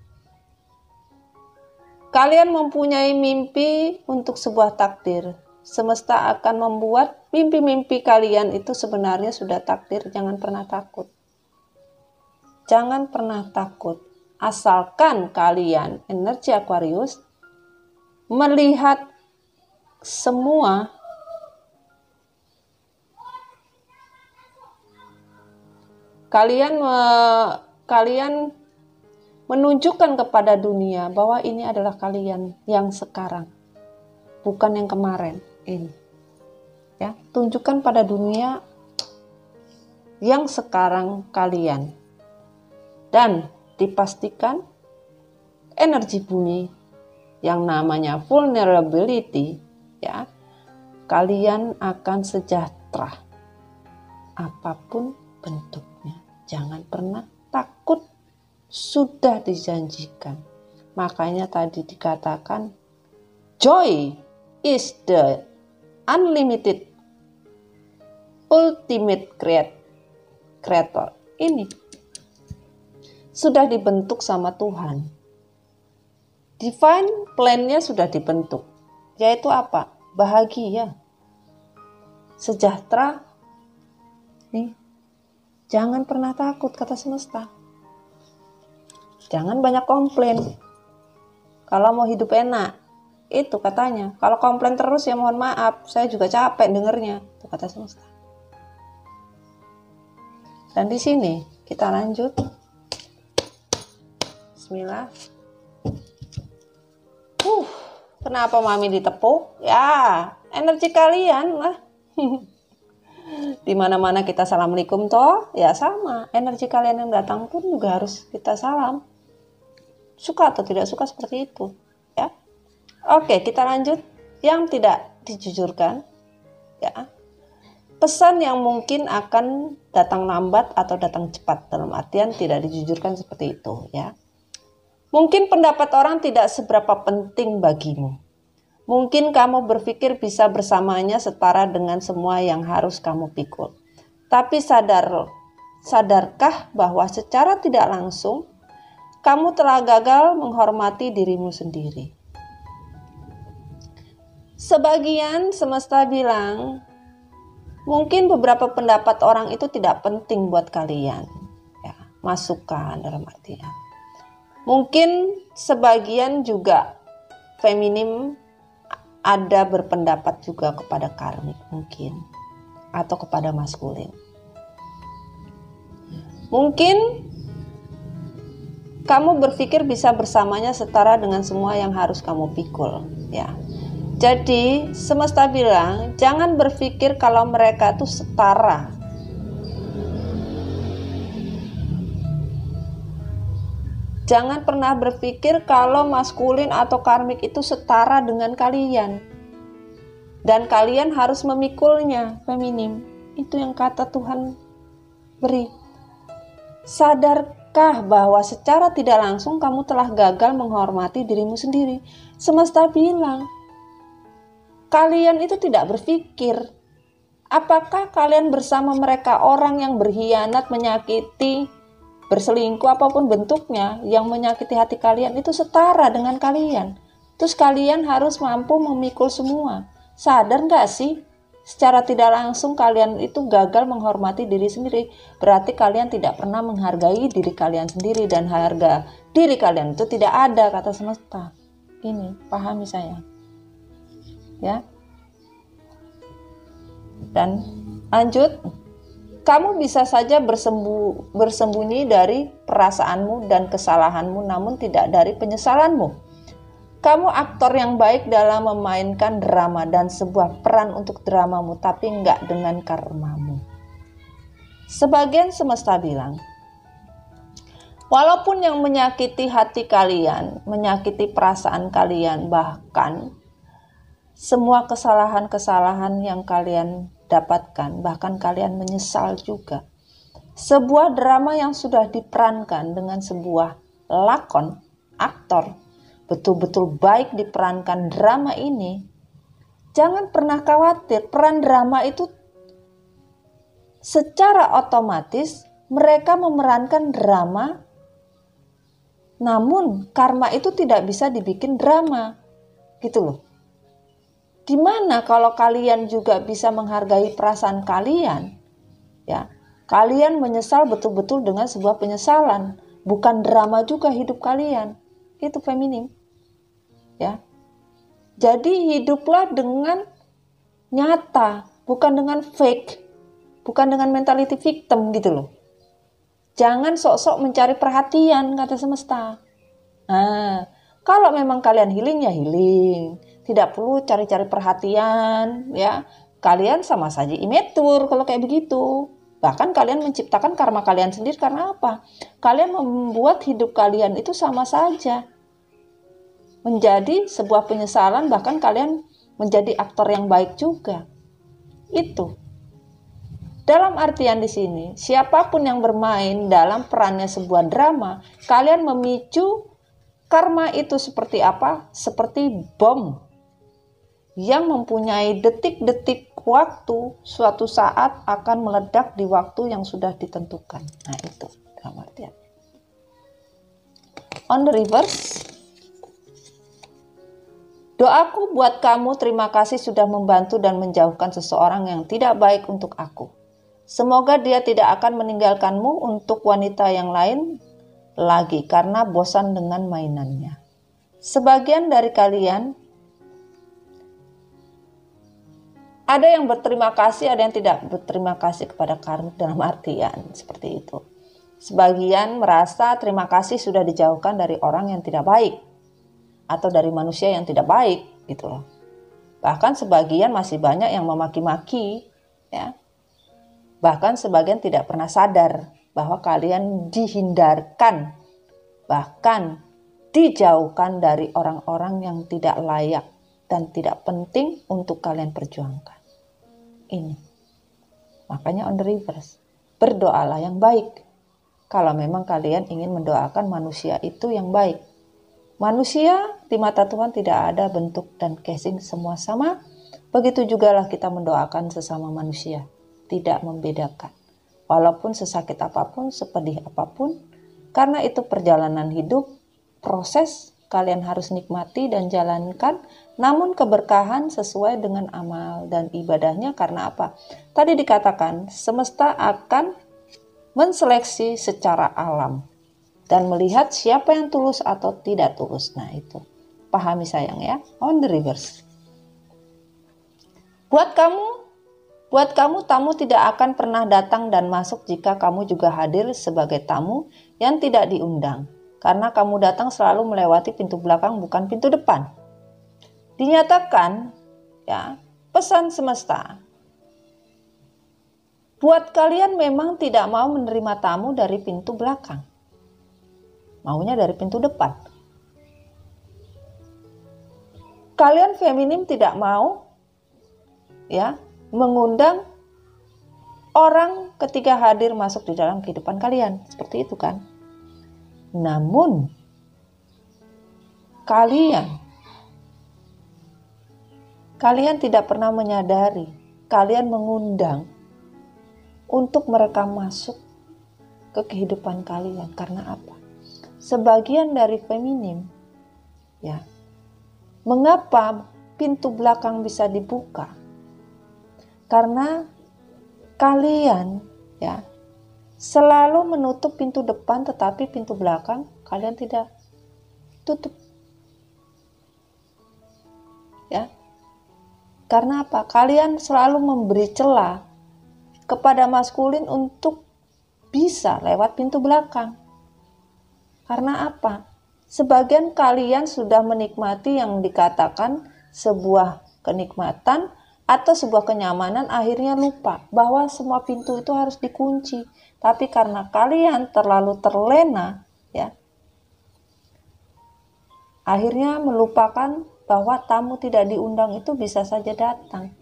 Kalian mempunyai mimpi untuk sebuah takdir. Semesta akan membuat mimpi-mimpi kalian itu sebenarnya sudah takdir. Jangan pernah takut. Jangan pernah takut. Asalkan kalian, energi Aquarius, melihat semua kalian menunjukkan kepada dunia bahwa ini adalah kalian yang sekarang, bukan yang kemarin ini. Ya, tunjukkan pada dunia yang sekarang kalian. Dan dipastikan energi bumi yang namanya vulnerability, ya, kalian akan sejahtera apapun bentuknya. Jangan pernah takut, sudah dijanjikan. Makanya tadi dikatakan joy is the unlimited ultimate creator. Ini sudah dibentuk sama Tuhan. Divine plan-nya sudah dibentuk. Yaitu apa? Bahagia, sejahtera. Nih, jangan pernah takut, kata semesta. Jangan banyak komplain. Kalau mau hidup enak, itu katanya. Kalau komplain terus ya mohon maaf, saya juga capek dengernya. Itu kata semesta. Dan di sini kita lanjut. Bismillah. Kenapa mami ditepuk? Ya, energi kalian lah. Di mana-mana kita assalamualaikum toh, ya sama. Energi kalian yang datang pun juga harus kita salam. Suka atau tidak suka seperti itu, ya. Oke, kita lanjut. Yang tidak dijujurkan, ya. Pesan yang mungkin akan datang lambat atau datang cepat, dalam artian tidak dijujurkan seperti itu, ya. Mungkin pendapat orang tidak seberapa penting bagimu. Mungkin kamu berpikir bisa bersamanya setara dengan semua yang harus kamu pikul. Tapi sadarkah bahwa secara tidak langsung kamu telah gagal menghormati dirimu sendiri? Sebagian semesta bilang, mungkin beberapa pendapat orang itu tidak penting buat kalian. Ya, masukan dalam artian. Mungkin sebagian juga feminim ada berpendapat juga kepada karmik mungkin, atau kepada maskulin. Mungkin kamu berpikir bisa bersamanya setara dengan semua yang harus kamu pikul, ya. Jadi semesta bilang jangan berpikir kalau mereka itu setara. Jangan pernah berpikir kalau maskulin atau karmik itu setara dengan kalian. Dan kalian harus memikulnya, feminim. Itu yang kata Tuhan beri. Sadarkah bahwa secara tidak langsung kamu telah gagal menghormati dirimu sendiri? Semesta bilang, kalian itu tidak berpikir. Apakah kalian bersama mereka orang yang berkhianat, menyakiti, berselingkuh apapun bentuknya yang menyakiti hati kalian itu setara dengan kalian. Terus kalian harus mampu memikul semua. Sadar gak sih? Secara tidak langsung kalian itu gagal menghormati diri sendiri. Berarti kalian tidak pernah menghargai diri kalian sendiri. Dan harga diri kalian itu tidak ada, kata semesta. Ini, pahami saya. Ya. Dan lanjut. Kamu bisa saja bersembunyi dari perasaanmu dan kesalahanmu, namun tidak dari penyesalanmu. Kamu aktor yang baik dalam memainkan drama dan sebuah peran untuk dramamu, tapi enggak dengan karmamu. Sebagian semesta bilang, walaupun yang menyakiti hati kalian, menyakiti perasaan kalian, bahkan semua kesalahan-kesalahan yang kalian dapatkan, bahkan kalian menyesal juga. Sebuah drama yang sudah diperankan dengan sebuah lakon, aktor, betul-betul baik diperankan drama ini. Jangan pernah khawatir, peran drama itu secara otomatis mereka memerankan drama, namun karma itu tidak bisa dibikin drama, gitu loh. Dimana kalau kalian juga bisa menghargai perasaan kalian, ya, kalian menyesal betul-betul dengan sebuah penyesalan, bukan drama juga hidup kalian. Itu feminim, ya. Jadi hiduplah dengan nyata, bukan dengan fake, bukan dengan mentality victim gitu loh. Jangan sok-sok mencari perhatian, kata semesta. Nah, kalau memang kalian healing ya healing. Tidak perlu cari-cari perhatian, ya. kalian sama saja imatur kalau kayak begitu. Bahkan kalian menciptakan karma kalian sendiri. Karena apa? Kalian membuat hidup kalian itu sama saja menjadi sebuah penyesalan, bahkan kalian menjadi aktor yang baik juga. Itu. Dalam artian di sini, siapapun yang bermain dalam perannya sebuah drama, kalian memicu karma itu seperti apa? Seperti bom yang mempunyai detik-detik waktu, suatu saat akan meledak di waktu yang sudah ditentukan. Nah itu dalam artian. On the reverse, doaku buat kamu, terima kasih sudah membantu dan menjauhkan seseorang yang tidak baik untuk aku. Semoga dia tidak akan meninggalkanmu untuk wanita yang lain lagi karena bosan dengan mainannya. Sebagian dari kalian ada yang berterima kasih, ada yang tidak berterima kasih kepada karma dalam artian seperti itu. Sebagian merasa terima kasih sudah dijauhkan dari orang yang tidak baik atau dari manusia yang tidak baik gitu loh. Bahkan sebagian masih banyak yang memaki-maki ya. Bahkan sebagian tidak pernah sadar bahwa kalian dihindarkan, bahkan dijauhkan dari orang-orang yang tidak layak dan tidak penting untuk kalian perjuangkan. Ini. Makanya on the reverse, berdoalah yang baik. Kalau memang kalian ingin mendoakan manusia itu yang baik. Manusia di mata Tuhan tidak ada bentuk dan casing, semua sama. Begitu jugalah kita mendoakan sesama manusia. Tidak membedakan. Walaupun sesakit apapun, sepedih apapun, karena itu perjalanan hidup, proses kalian harus nikmati dan jalankan, namun keberkahan sesuai dengan amal dan ibadahnya. Karena apa? Tadi dikatakan, semesta akan menseleksi secara alam dan melihat siapa yang tulus atau tidak tulus. Nah itu, pahami sayang ya, on the reverse. Buat kamu tamu tidak akan pernah datang dan masuk jika kamu juga hadir sebagai tamu yang tidak diundang. Karena kamu datang selalu melewati pintu belakang, bukan pintu depan. Dinyatakan, ya, pesan semesta. Buat kalian memang tidak mau menerima tamu dari pintu belakang. Maunya dari pintu depan. Kalian feminim tidak mau, ya, mengundang orang ketika hadir masuk di dalam kehidupan kalian. Seperti itu kan. Namun kalian tidak pernah menyadari, kalian mengundang untuk mereka masuk ke kehidupan kalian. Karena apa? Sebagian dari feminim, ya, mengapa pintu belakang bisa dibuka? Karena kalian, ya, selalu menutup pintu depan, tetapi pintu belakang kalian tidak tutup. Ya. Karena apa? Kalian selalu memberi celah kepada maskulin untuk bisa lewat pintu belakang. Karena apa? Sebagian kalian sudah menikmati yang dikatakan sebuah kenikmatan atau sebuah kenyamanan, akhirnya lupa bahwa semua pintu itu harus dikunci. Tapi karena kalian terlalu terlena, ya, akhirnya melupakan bahwa tamu tidak diundang itu bisa saja datang.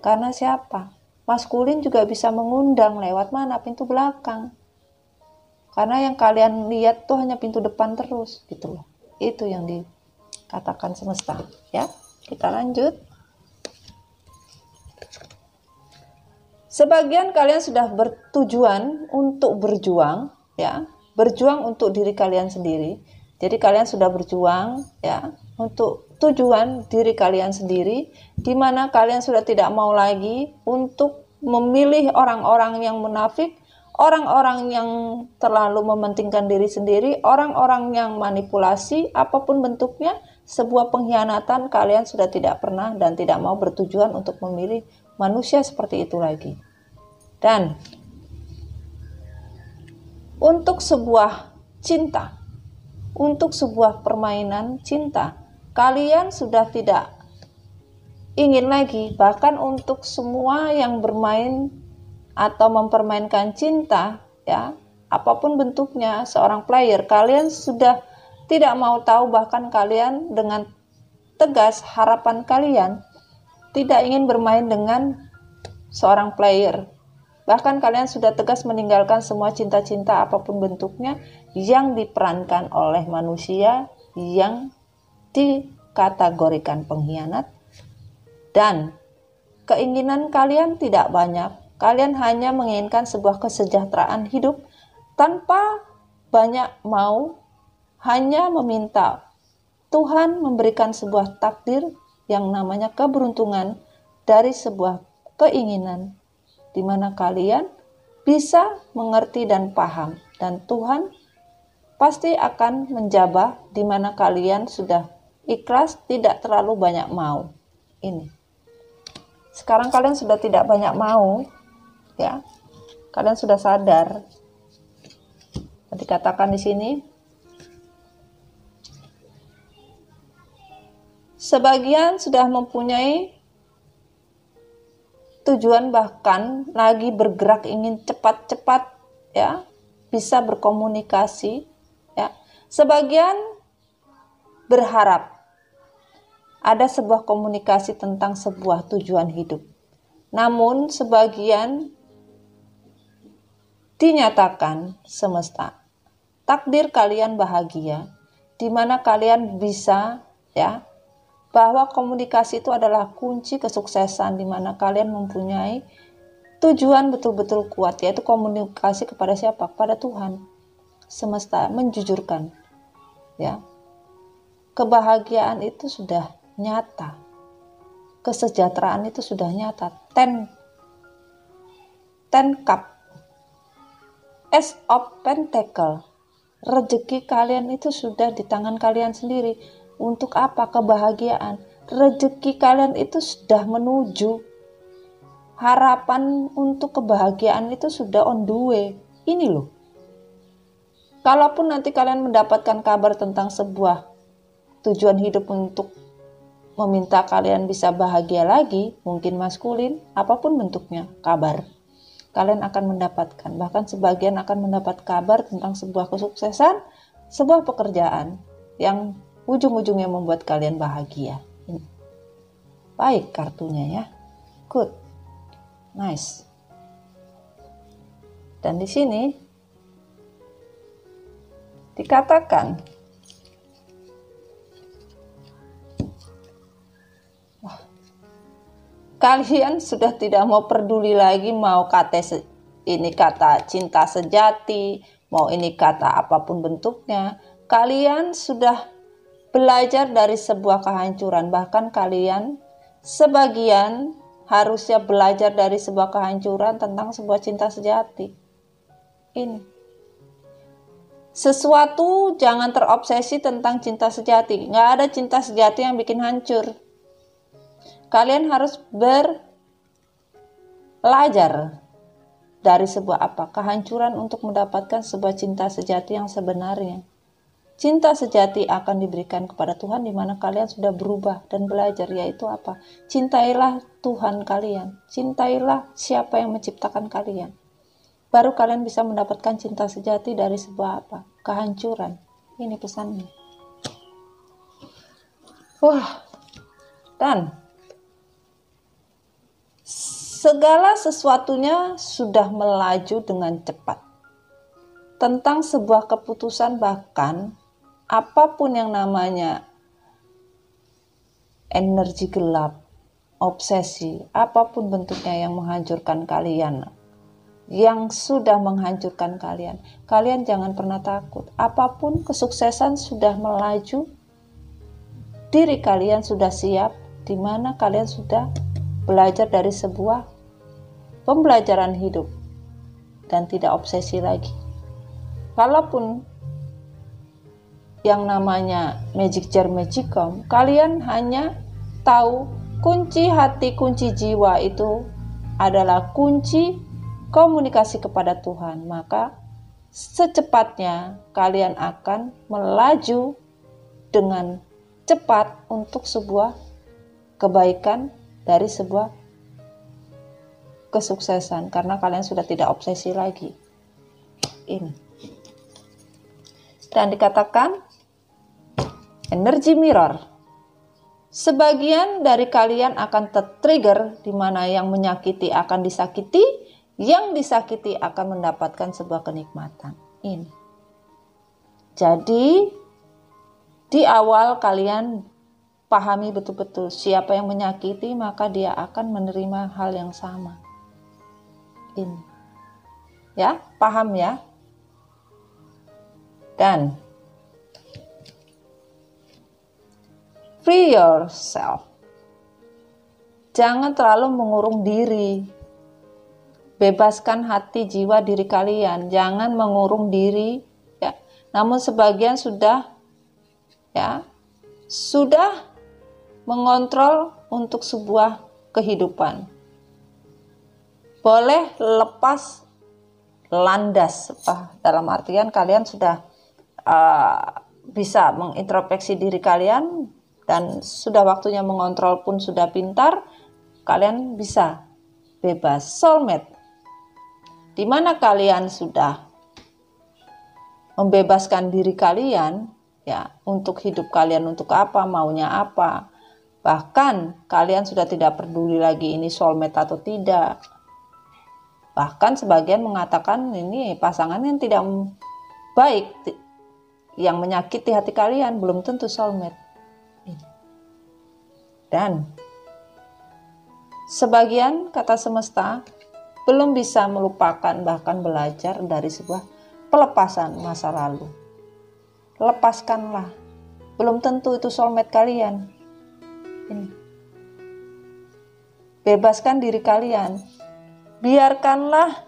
Karena siapa? Maskulin juga bisa mengundang lewat mana? Pintu belakang. Karena yang kalian lihat tuh hanya pintu depan terus, gitu loh. Itu yang dikatakan semesta, ya. Kita lanjut. Sebagian kalian sudah bertujuan untuk berjuang, ya, berjuang untuk diri kalian sendiri. Jadi kalian sudah berjuang, ya, untuk tujuan diri kalian sendiri, di mana kalian sudah tidak mau lagi untuk memilih orang-orang yang munafik, orang-orang yang terlalu mementingkan diri sendiri, orang-orang yang manipulasi, apapun bentuknya, sebuah pengkhianatan. Kalian sudah tidak pernah dan tidak mau bertujuan untuk memilih manusia seperti itu lagi. Dan untuk sebuah cinta, untuk sebuah permainan cinta, kalian sudah tidak ingin lagi. Bahkan untuk semua yang bermain atau mempermainkan cinta, ya, apapun bentuknya, seorang player, kalian sudah tidak mau tahu, bahkan kalian dengan tegas harapan kalian tidak ingin bermain dengan seorang player. Bahkan kalian sudah tegas meninggalkan semua cinta-cinta apapun bentuknya yang diperankan oleh manusia yang dikategorikan pengkhianat. Dan keinginan kalian tidak banyak. Kalian hanya menginginkan sebuah kesejahteraan hidup tanpa banyak mau, hanya meminta Tuhan memberikan sebuah takdir yang namanya keberuntungan dari sebuah keinginan di mana kalian bisa mengerti dan paham, dan Tuhan pasti akan menjabah di mana kalian sudah ikhlas, tidak terlalu banyak mau. Ini. Sekarang kalian sudah tidak banyak mau, ya. Kalian sudah sadar. Dikatakan di sini, sebagian sudah mempunyai tujuan, bahkan lagi bergerak ingin cepat-cepat, ya, bisa berkomunikasi, ya. Sebagian berharap ada sebuah komunikasi tentang sebuah tujuan hidup. Namun sebagian dinyatakan semesta, takdir kalian bahagia, di mana kalian bisa, ya, bahwa komunikasi itu adalah kunci kesuksesan, di mana kalian mempunyai tujuan betul-betul kuat, yaitu komunikasi kepada siapa? Kepada Tuhan. Semesta menjujurkan, ya. Kebahagiaan itu sudah nyata. Kesejahteraan itu sudah nyata. Ten cup. Ace of Pentacle. Rezeki kalian itu sudah di tangan kalian sendiri. Untuk apa? Kebahagiaan. Rezeki kalian itu sudah menuju. Harapan untuk kebahagiaan itu sudah on the way. Ini loh. Kalaupun nanti kalian mendapatkan kabar tentang sebuah tujuan hidup untuk meminta kalian bisa bahagia lagi, mungkin maskulin, apapun bentuknya, kabar. Kalian akan mendapatkan, bahkan sebagian akan mendapat kabar tentang sebuah kesuksesan, sebuah pekerjaan yang ujung-ujungnya membuat kalian bahagia. Baik kartunya ya. Good. Nice. Dan di sini dikatakan kalian sudah tidak mau peduli lagi, mau ini kata cinta sejati, mau ini kata apapun bentuknya. Kalian sudah belajar dari sebuah kehancuran. Bahkan kalian sebagian harusnya belajar dari sebuah kehancuran tentang sebuah cinta sejati. Ini. Sesuatu jangan terobsesi tentang cinta sejati. Nggak ada cinta sejati yang bikin hancur. Kalian harus belajar dari sebuah kehancuran untuk mendapatkan sebuah cinta sejati yang sebenarnya. Cinta sejati akan diberikan kepada Tuhan di mana kalian sudah berubah dan belajar, yaitu apa? Cintailah Tuhan kalian, cintailah siapa yang menciptakan kalian. Baru kalian bisa mendapatkan cinta sejati dari sebuah kehancuran. Ini pesannya. Wah, dan segala sesuatunya sudah melaju dengan cepat. Tentang sebuah keputusan, bahkan apapun yang namanya energi gelap, obsesi, apapun bentuknya yang menghancurkan kalian, yang sudah menghancurkan kalian, kalian jangan pernah takut. Apapun kesuksesan sudah melaju, diri kalian sudah siap, di mana kalian sudah belajar dari sebuah pembelajaran hidup dan tidak obsesi lagi. Kalaupun yang namanya magic jar magicom, kalian hanya tahu kunci hati, kunci jiwa itu adalah kunci komunikasi kepada Tuhan. Maka secepatnya kalian akan melaju dengan cepat untuk sebuah kebaikan dari sebuah kesuksesan karena kalian sudah tidak obsesi lagi. Ini. Dan dikatakan energy mirror. Sebagian dari kalian akan tertrigger di mana yang menyakiti akan disakiti, yang disakiti akan mendapatkan sebuah kenikmatan. Ini. Jadi di awal kalian pahami betul-betul siapa yang menyakiti, maka dia akan menerima hal yang sama. Ini. Ya, paham ya? Dan free yourself. Jangan terlalu mengurung diri. Bebaskan hati jiwa diri kalian. Jangan mengurung diri. Ya. Namun sebagian sudah mengontrol untuk sebuah kehidupan. Boleh lepas landas. Dalam artian kalian sudah bisa mengintrospeksi diri kalian dan sudah waktunya mengontrol pun sudah pintar, kalian bisa bebas. Soulmate, di mana kalian sudah membebaskan diri kalian ya untuk hidup kalian, untuk apa, maunya apa. Bahkan kalian sudah tidak peduli lagi ini soulmate atau tidak. Bahkan sebagian mengatakan ini pasangan yang tidak baik, yang menyakiti hati kalian, belum tentu soulmate. Dan sebagian, kata semesta, belum bisa melupakan bahkan belajar dari sebuah pelepasan masa lalu. Lepaskanlah. Belum tentu itu soulmate kalian. Ini. Bebaskan diri kalian. Biarkanlah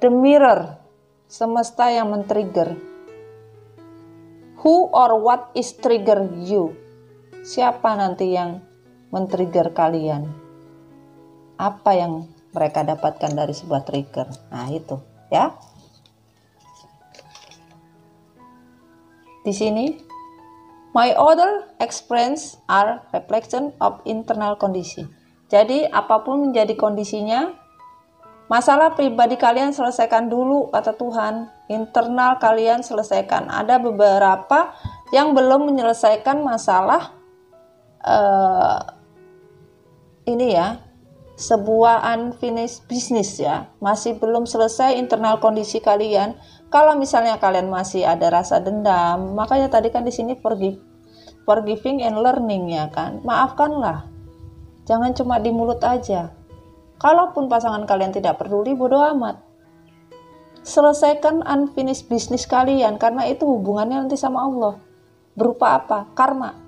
the mirror, semesta yang men-trigger. Who or what is trigger you? Siapa nanti yang men-trigger kalian? Apa yang mereka dapatkan dari sebuah trigger? Nah itu ya. Di sini, my other experience are reflection of internal condition. Jadi apapun menjadi kondisinya, masalah pribadi kalian selesaikan dulu, kata Tuhan. Internal kalian selesaikan. Ada beberapa yang belum menyelesaikan masalah ini ya, sebuah unfinished business ya, masih belum selesai internal kondisi kalian. Kalau misalnya kalian masih ada rasa dendam, makanya tadi kan di sini forgiving and learning ya kan, maafkanlah, jangan cuma di mulut aja. Kalaupun pasangan kalian tidak peduli, bodo amat, selesaikan unfinished business kalian, karena itu hubungannya nanti sama Allah berupa apa? Karma.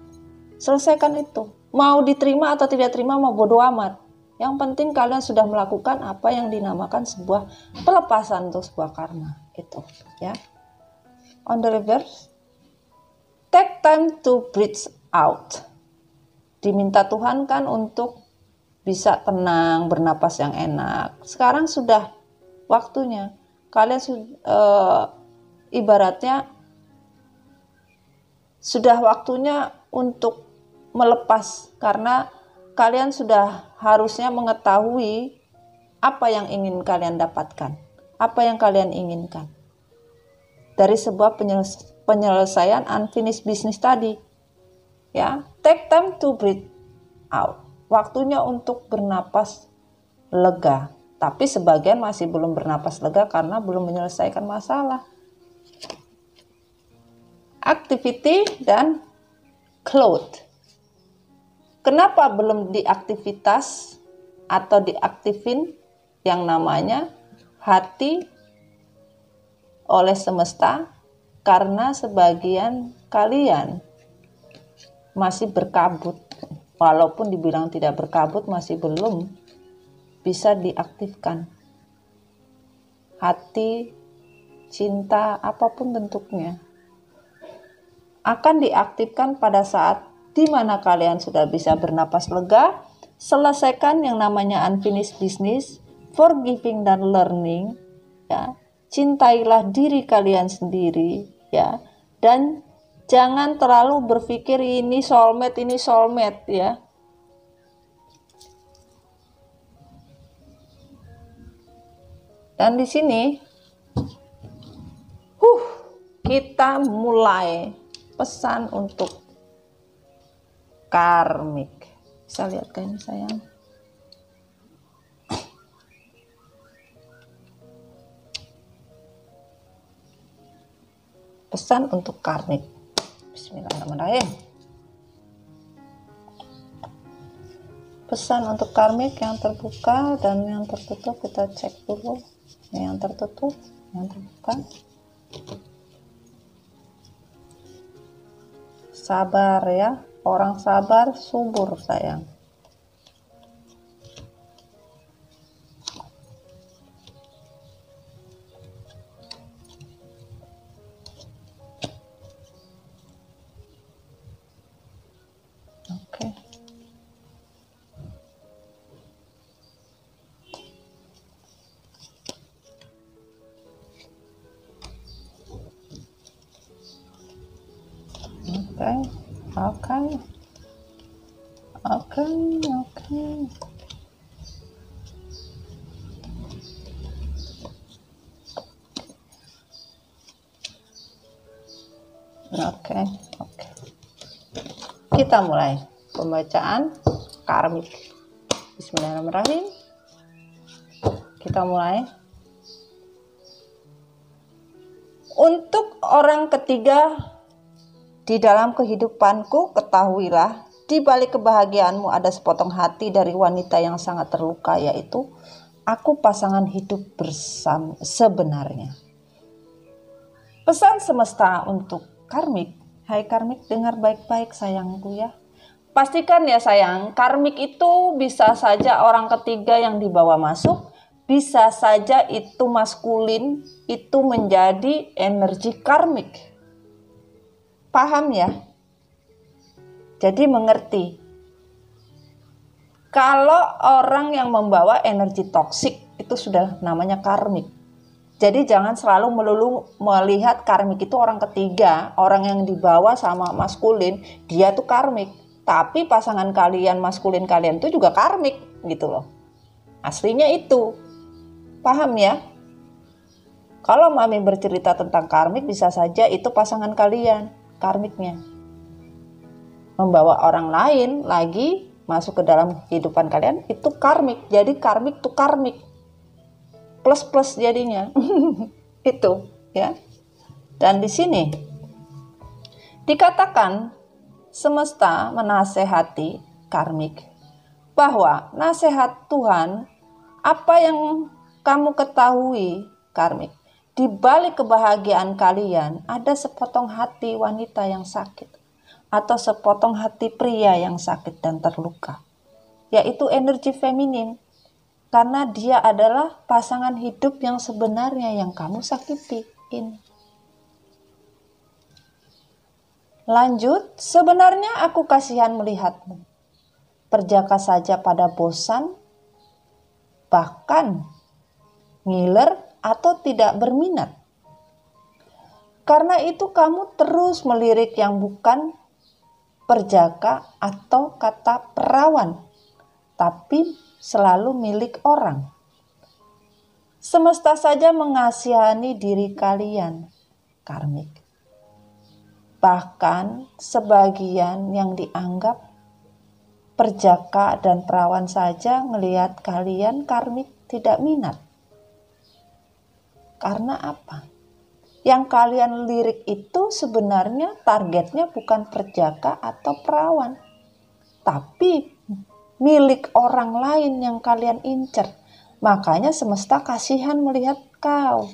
Selesaikan itu. Mau diterima atau tidak terima, mau bodo amat. Yang penting kalian sudah melakukan apa yang dinamakan sebuah pelepasan untuk sebuah karma. Itu ya. On the reverse, take time to breathe out. Diminta Tuhan kan untuk bisa tenang, bernapas yang enak. Sekarang sudah waktunya. Kalian ibaratnya sudah waktunya untuk melepas, karena kalian sudah harusnya mengetahui apa yang ingin kalian dapatkan, apa yang kalian inginkan dari sebuah penyelesaian unfinished business tadi. Ya, take time to breathe out. Waktunya untuk bernapas lega. Tapi sebagian masih belum bernapas lega karena belum menyelesaikan masalah. Activity dan cloud. Kenapa belum diaktivitas atau diaktifin yang namanya hati oleh semesta? Karena sebagian kalian masih berkabut. Walaupun dibilang tidak berkabut, masih belum bisa diaktifkan. Hati, cinta, apapun bentuknya, akan diaktifkan pada saat di mana kalian sudah bisa bernapas lega, selesaikan yang namanya unfinished business, forgiving dan learning, ya. Cintailah diri kalian sendiri, ya, dan Jangan terlalu berpikir ini soulmate ya. Dan di sini kita mulai pesan untuk karmik. Bisa lihat kan sayang? Pesan untuk karmik. Bismillahirrahmanirrahim. Pesan untuk karmik yang terbuka dan yang tertutup kita cek dulu. Yang tertutup, yang terbuka. Sabar ya, orang sabar subur sayang. Oke. Oke. Kita mulai pembacaan karmik. Bismillahirrahmanirrahim. Kita mulai. Untuk orang ketiga di dalam kehidupanku, ketahuilah, di balik kebahagiaanmu ada sepotong hati dari wanita yang sangat terluka, yaitu aku pasangan hidup bersama sebenarnya. Pesan semesta untuk karmik. Hai karmik, dengar baik-baik sayangku ya. Pastikan ya sayang, karmik itu bisa saja orang ketiga yang dibawa masuk, bisa saja itu maskulin, itu menjadi energi karmik. Paham ya? Jadi mengerti. Kalau orang yang membawa energi toksik itu sudah namanya karmik. Jadi jangan selalu melulu melihat karmik itu orang ketiga, orang yang dibawa sama maskulin, dia tuh karmik. Tapi pasangan kalian, maskulin kalian itu juga karmik gitu loh. Aslinya itu. Paham ya? Kalau Mami bercerita tentang karmik, bisa saja itu pasangan kalian, karmiknya. Membawa orang lain lagi masuk ke dalam kehidupan kalian, itu karmik. Jadi karmik tuh karmik. Plus jadinya. Itu ya. Dan di sini dikatakan semesta menasehati karmik bahwa nasihat Tuhan, apa yang kamu ketahui karmik, di balik kebahagiaan kalian ada sepotong hati wanita yang sakit atau sepotong hati pria yang sakit dan terluka, yaitu energi feminin. Karena dia adalah pasangan hidup yang sebenarnya yang kamu sakiti ini. Lanjut, sebenarnya aku kasihan melihatmu. Perjaka saja pada bosan, bahkan ngiler atau tidak berminat. Karena itu kamu terus melirik yang bukan perjaka atau kata perawan, tapi selalu milik orang. Semesta saja mengasihani diri kalian, karmik. Bahkan sebagian yang dianggap perjaka dan perawan saja ngelihat kalian karmik tidak minat. Karena apa? Yang kalian lirik itu sebenarnya targetnya bukan perjaka atau perawan, tapi milik orang lain yang kalian incer. Makanya semesta kasihan melihat kau.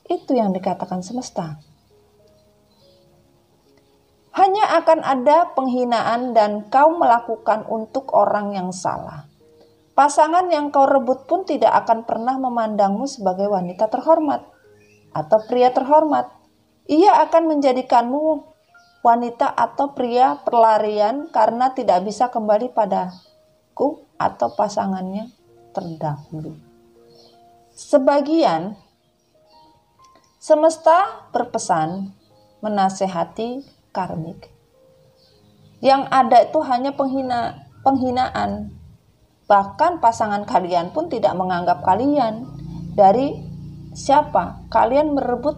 Itu yang dikatakan semesta. Hanya akan ada penghinaan dan kau melakukan untuk orang yang salah. Pasangan yang kau rebut pun tidak akan pernah memandangmu sebagai wanita terhormat atau pria terhormat. Ia akan menjadikanmu wanita atau pria pelarian karena tidak bisa kembali padaku atau pasangannya terdahulu. Sebagian semesta berpesan menasehati karmik. Yang ada itu hanya penghinaan. Bahkan pasangan kalian pun tidak menganggap kalian. Dari siapa? Kalian merebut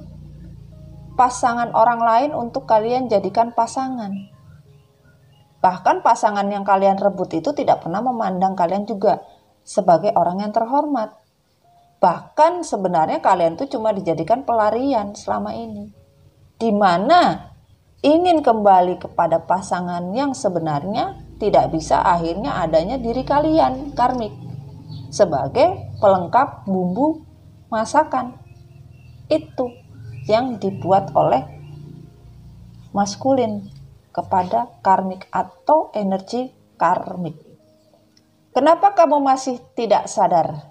pasangan orang lain untuk kalian jadikan pasangan. Bahkan pasangan yang kalian rebut itu tidak pernah memandang kalian juga sebagai orang yang terhormat. Bahkan sebenarnya kalian tuh cuma dijadikan pelarian selama ini. Di mana ingin kembali kepada pasangan yang sebenarnya tidak bisa, akhirnya adanya diri kalian karmik sebagai pelengkap bumbu masakan. Itu yang dibuat oleh maskulin kepada karmik atau energi karmik. Kenapa kamu masih tidak sadar?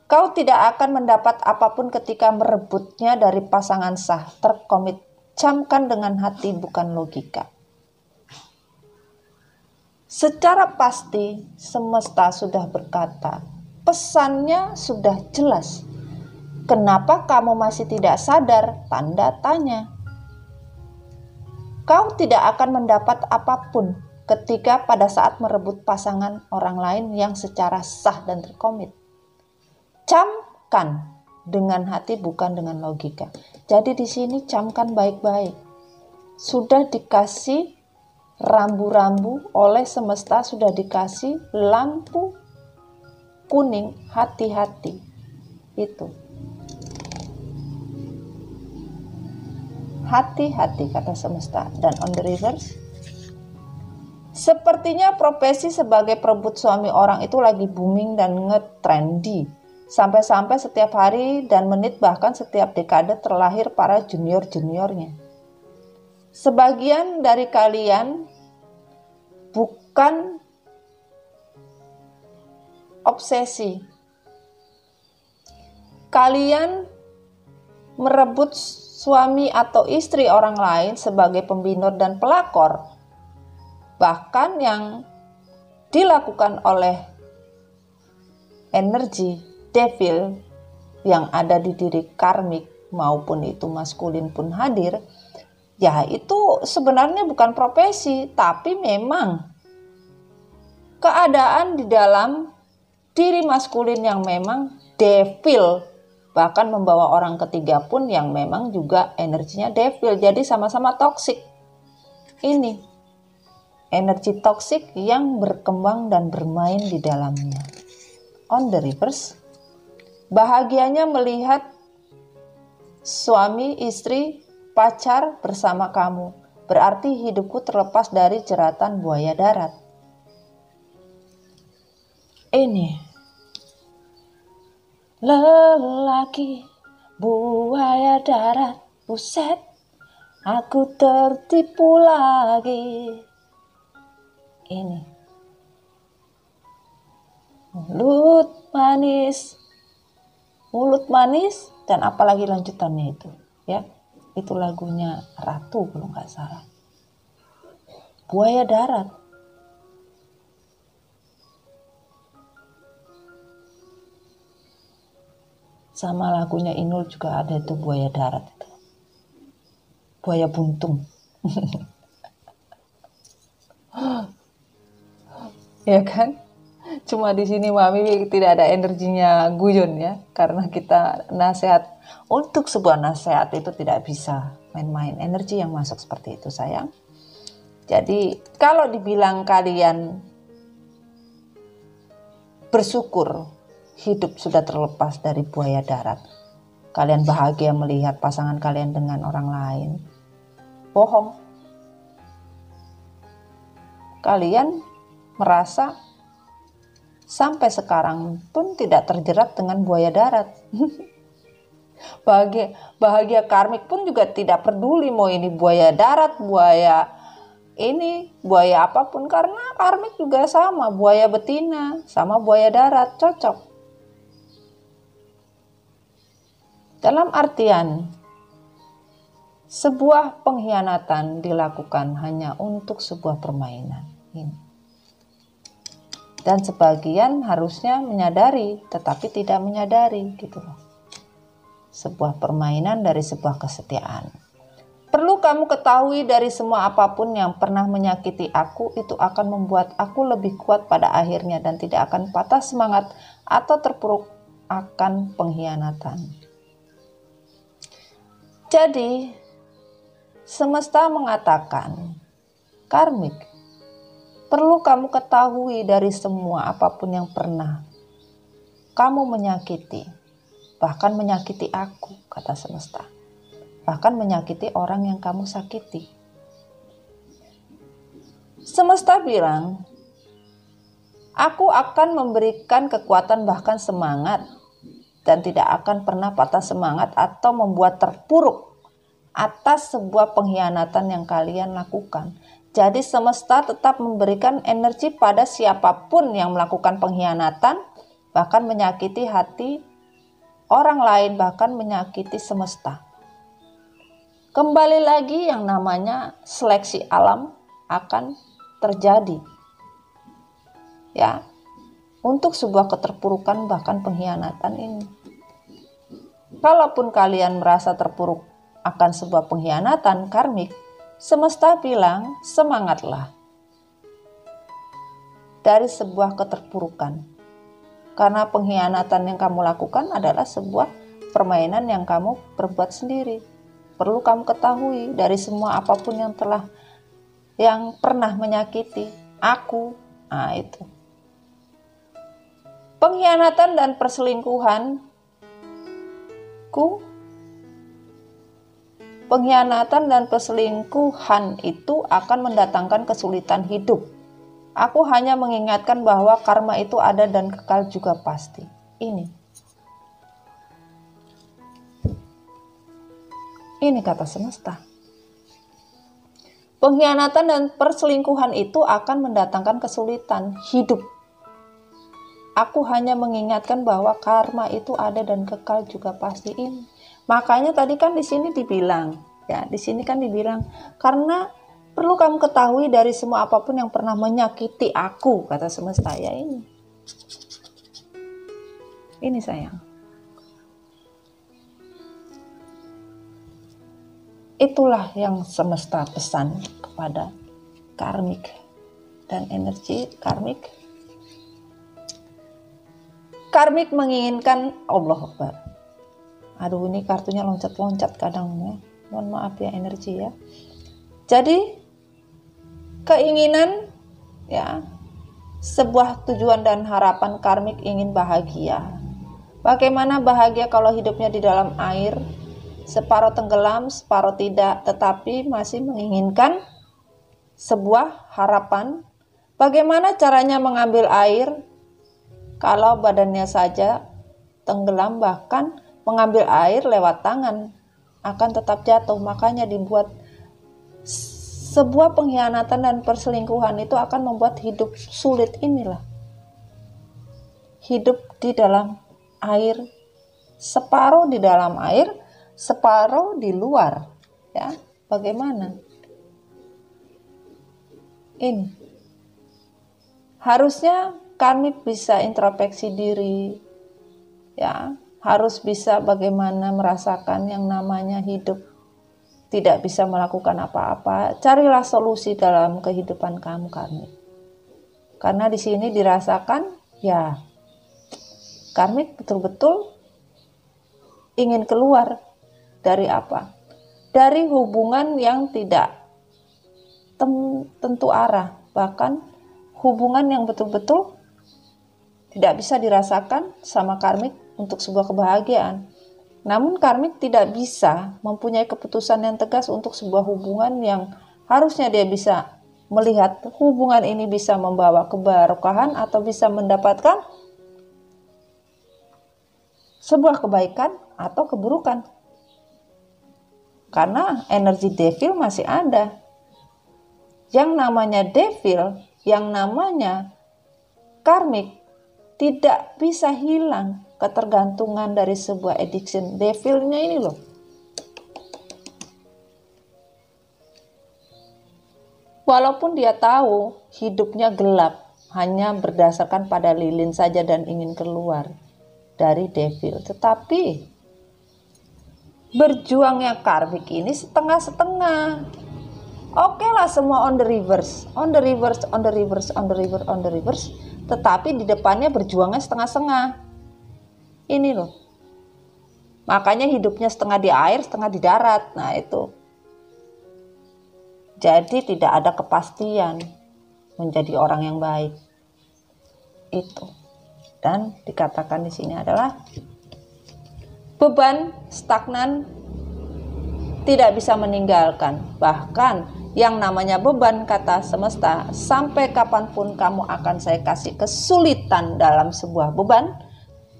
Kau tidak akan mendapat apapun ketika merebutnya dari pasangan sah, terkomit. Camkan dengan hati, bukan logika. Secara pasti semesta sudah berkata, pesannya sudah jelas. Kenapa kamu masih tidak sadar? Tanda tanya. Kau tidak akan mendapat apapun ketika pada saat merebut pasangan orang lain yang secara sah dan terkomit. Camkan dengan hati, bukan dengan logika. Jadi di sini camkan baik-baik. Sudah dikasih rambu-rambu oleh semesta, sudah dikasih lampu kuning, hati-hati. Itu. Hati-hati kata semesta. Dan on the reverse, sepertinya profesi sebagai perebut suami orang itu lagi booming dan nge-trendy. Sampai-sampai setiap hari dan menit, bahkan setiap dekade terlahir para junior-juniornya. Sebagian dari kalian bukan obsesi. Kalian merebut suami atau istri orang lain sebagai pembinor dan pelakor. Bahkan yang dilakukan oleh energi devil yang ada di diri karmik maupun itu maskulin pun hadir, ya itu sebenarnya bukan profesi, tapi memang keadaan di dalam diri maskulin yang memang devil, bahkan membawa orang ketiga pun yang memang juga energinya devil, jadi sama-sama toksik. Ini energi toksik yang berkembang dan bermain di dalamnya. On the reverse, bahagianya melihat suami, istri, pacar bersama kamu. Berarti hidupku terlepas dari jeratan buaya darat. Ini lelaki buaya darat, buset, aku tertipu lagi. Ini mulut manis, dan apalagi lanjutannya itu, ya, itu lagunya Ratu kalau nggak salah. Buaya darat. Sama lagunya Inul juga ada itu, buaya darat itu. Buaya buntung. Ya kan? Cuma di sini Mami tidak ada energinya guyon ya, karena kita nasihat, untuk sebuah nasihat itu tidak bisa main-main. Energi yang masuk seperti itu, sayang. Jadi kalau dibilang kalian bersyukur hidup sudah terlepas dari buaya darat, kalian bahagia melihat pasangan kalian dengan orang lain, bohong. Kalian merasa sampai sekarang pun tidak terjerat dengan buaya darat. Bahagia karmik pun juga tidak peduli mau ini buaya darat, buaya ini, buaya apapun, karena karmik juga sama, buaya betina sama buaya darat cocok. Dalam artian, sebuah pengkhianatan dilakukan hanya untuk sebuah permainan. Dan sebagian harusnya menyadari, tetapi tidak menyadari gitu loh. Sebuah permainan dari sebuah kesetiaan. kamu ketahui dari semua apapun yang pernah menyakiti aku, itu akan membuat aku lebih kuat pada akhirnya dan tidak akan patah semangat atau terpuruk akan pengkhianatan. Jadi, semesta mengatakan, karmik, perlu kamu ketahui dari semua apapun yang pernah kamu menyakiti, bahkan menyakiti aku, kata semesta. Bahkan menyakiti orang yang kamu sakiti. Semesta bilang, aku akan memberikan kekuatan bahkan semangat dan tidak akan pernah patah semangat atau membuat terpuruk atas sebuah pengkhianatan yang kalian lakukan. Jadi semesta tetap memberikan energi pada siapapun yang melakukan pengkhianatan, bahkan menyakiti hati orang lain, bahkan menyakiti semesta. Kembali lagi yang namanya seleksi alam akan terjadi. Ya, untuk sebuah keterpurukan bahkan pengkhianatan ini. Kalaupun kalian merasa terpuruk akan sebuah pengkhianatan karmik, semesta bilang semangatlah dari sebuah keterpurukan. Karena pengkhianatan yang kamu lakukan adalah sebuah permainan yang kamu perbuat sendiri. Perlu kamu ketahui dari semua apapun yang pernah menyakiti aku. Nah, itu. Pengkhianatan dan perselingkuhan itu akan mendatangkan kesulitan hidup. Aku hanya mengingatkan bahwa karma itu ada dan kekal juga pasti. Ini kata semesta. Pengkhianatan dan perselingkuhan itu akan mendatangkan kesulitan hidup. Aku hanya mengingatkan bahwa karma itu ada dan kekal juga pasti ini. Makanya tadi kan di sini dibilang, karena perlu kamu ketahui dari semua apapun yang pernah menyakiti aku, kata semesta ya ini. Ini sayang. Itulah yang semesta pesan kepada karmik dan energi karmik. Karmik menginginkan Allah Akbar. Aduh, ini kartunya loncat-loncat kadang ya. Mohon maaf ya energi ya. Jadi keinginan ya, sebuah tujuan dan harapan karmik ingin bahagia. Bagaimana bahagia kalau hidupnya di dalam air? Separuh tenggelam, separuh tidak, tetapi masih menginginkan sebuah harapan. Bagaimana caranya mengambil air kalau badannya saja tenggelam, bahkan mengambil air lewat tangan akan tetap jatuh. Makanya dibuat sebuah pengkhianatan dan perselingkuhan itu akan membuat hidup sulit inilah. Hidup di dalam air, separuh di dalam air, separuh di luar, ya. Bagaimana? Ini harusnya kami bisa introspeksi diri, ya. Harus bisa bagaimana merasakan yang namanya hidup, tidak bisa melakukan apa-apa. Carilah solusi dalam kehidupan kamu, karmik. Karena di sini dirasakan, ya, karmik betul-betul ingin keluar. Dari apa? Dari hubungan yang tidak tentu arah, bahkan hubungan yang betul-betul tidak bisa dirasakan sama karmik untuk sebuah kebahagiaan. Namun karmik tidak bisa mempunyai keputusan yang tegas untuk sebuah hubungan yang harusnya dia bisa melihat hubungan ini bisa membawa keberkahan atau bisa mendapatkan sebuah kebaikan atau keburukan. Karena energi devil masih ada. Yang namanya devil, yang namanya karmik, tidak bisa hilang ketergantungan dari sebuah addiction. Devilnya ini loh. Walaupun dia tahu hidupnya gelap, hanya berdasarkan pada lilin saja dan ingin keluar dari devil. Tetapi Berjuangnya karmik ini setengah-setengah. Oke lah, semua on the reverse, on the reverse, on the reverse, on the reverse, on the reverse. Tetapi di depannya berjuangnya setengah-setengah. Ini loh. Makanya hidupnya setengah di air, setengah di darat. Nah itu. Jadi tidak ada kepastian menjadi orang yang baik. Itu. Dan dikatakan di sini adalah beban stagnan tidak bisa meninggalkan. Bahkan yang namanya beban, kata semesta, sampai kapanpun kamu akan saya kasih kesulitan dalam sebuah beban,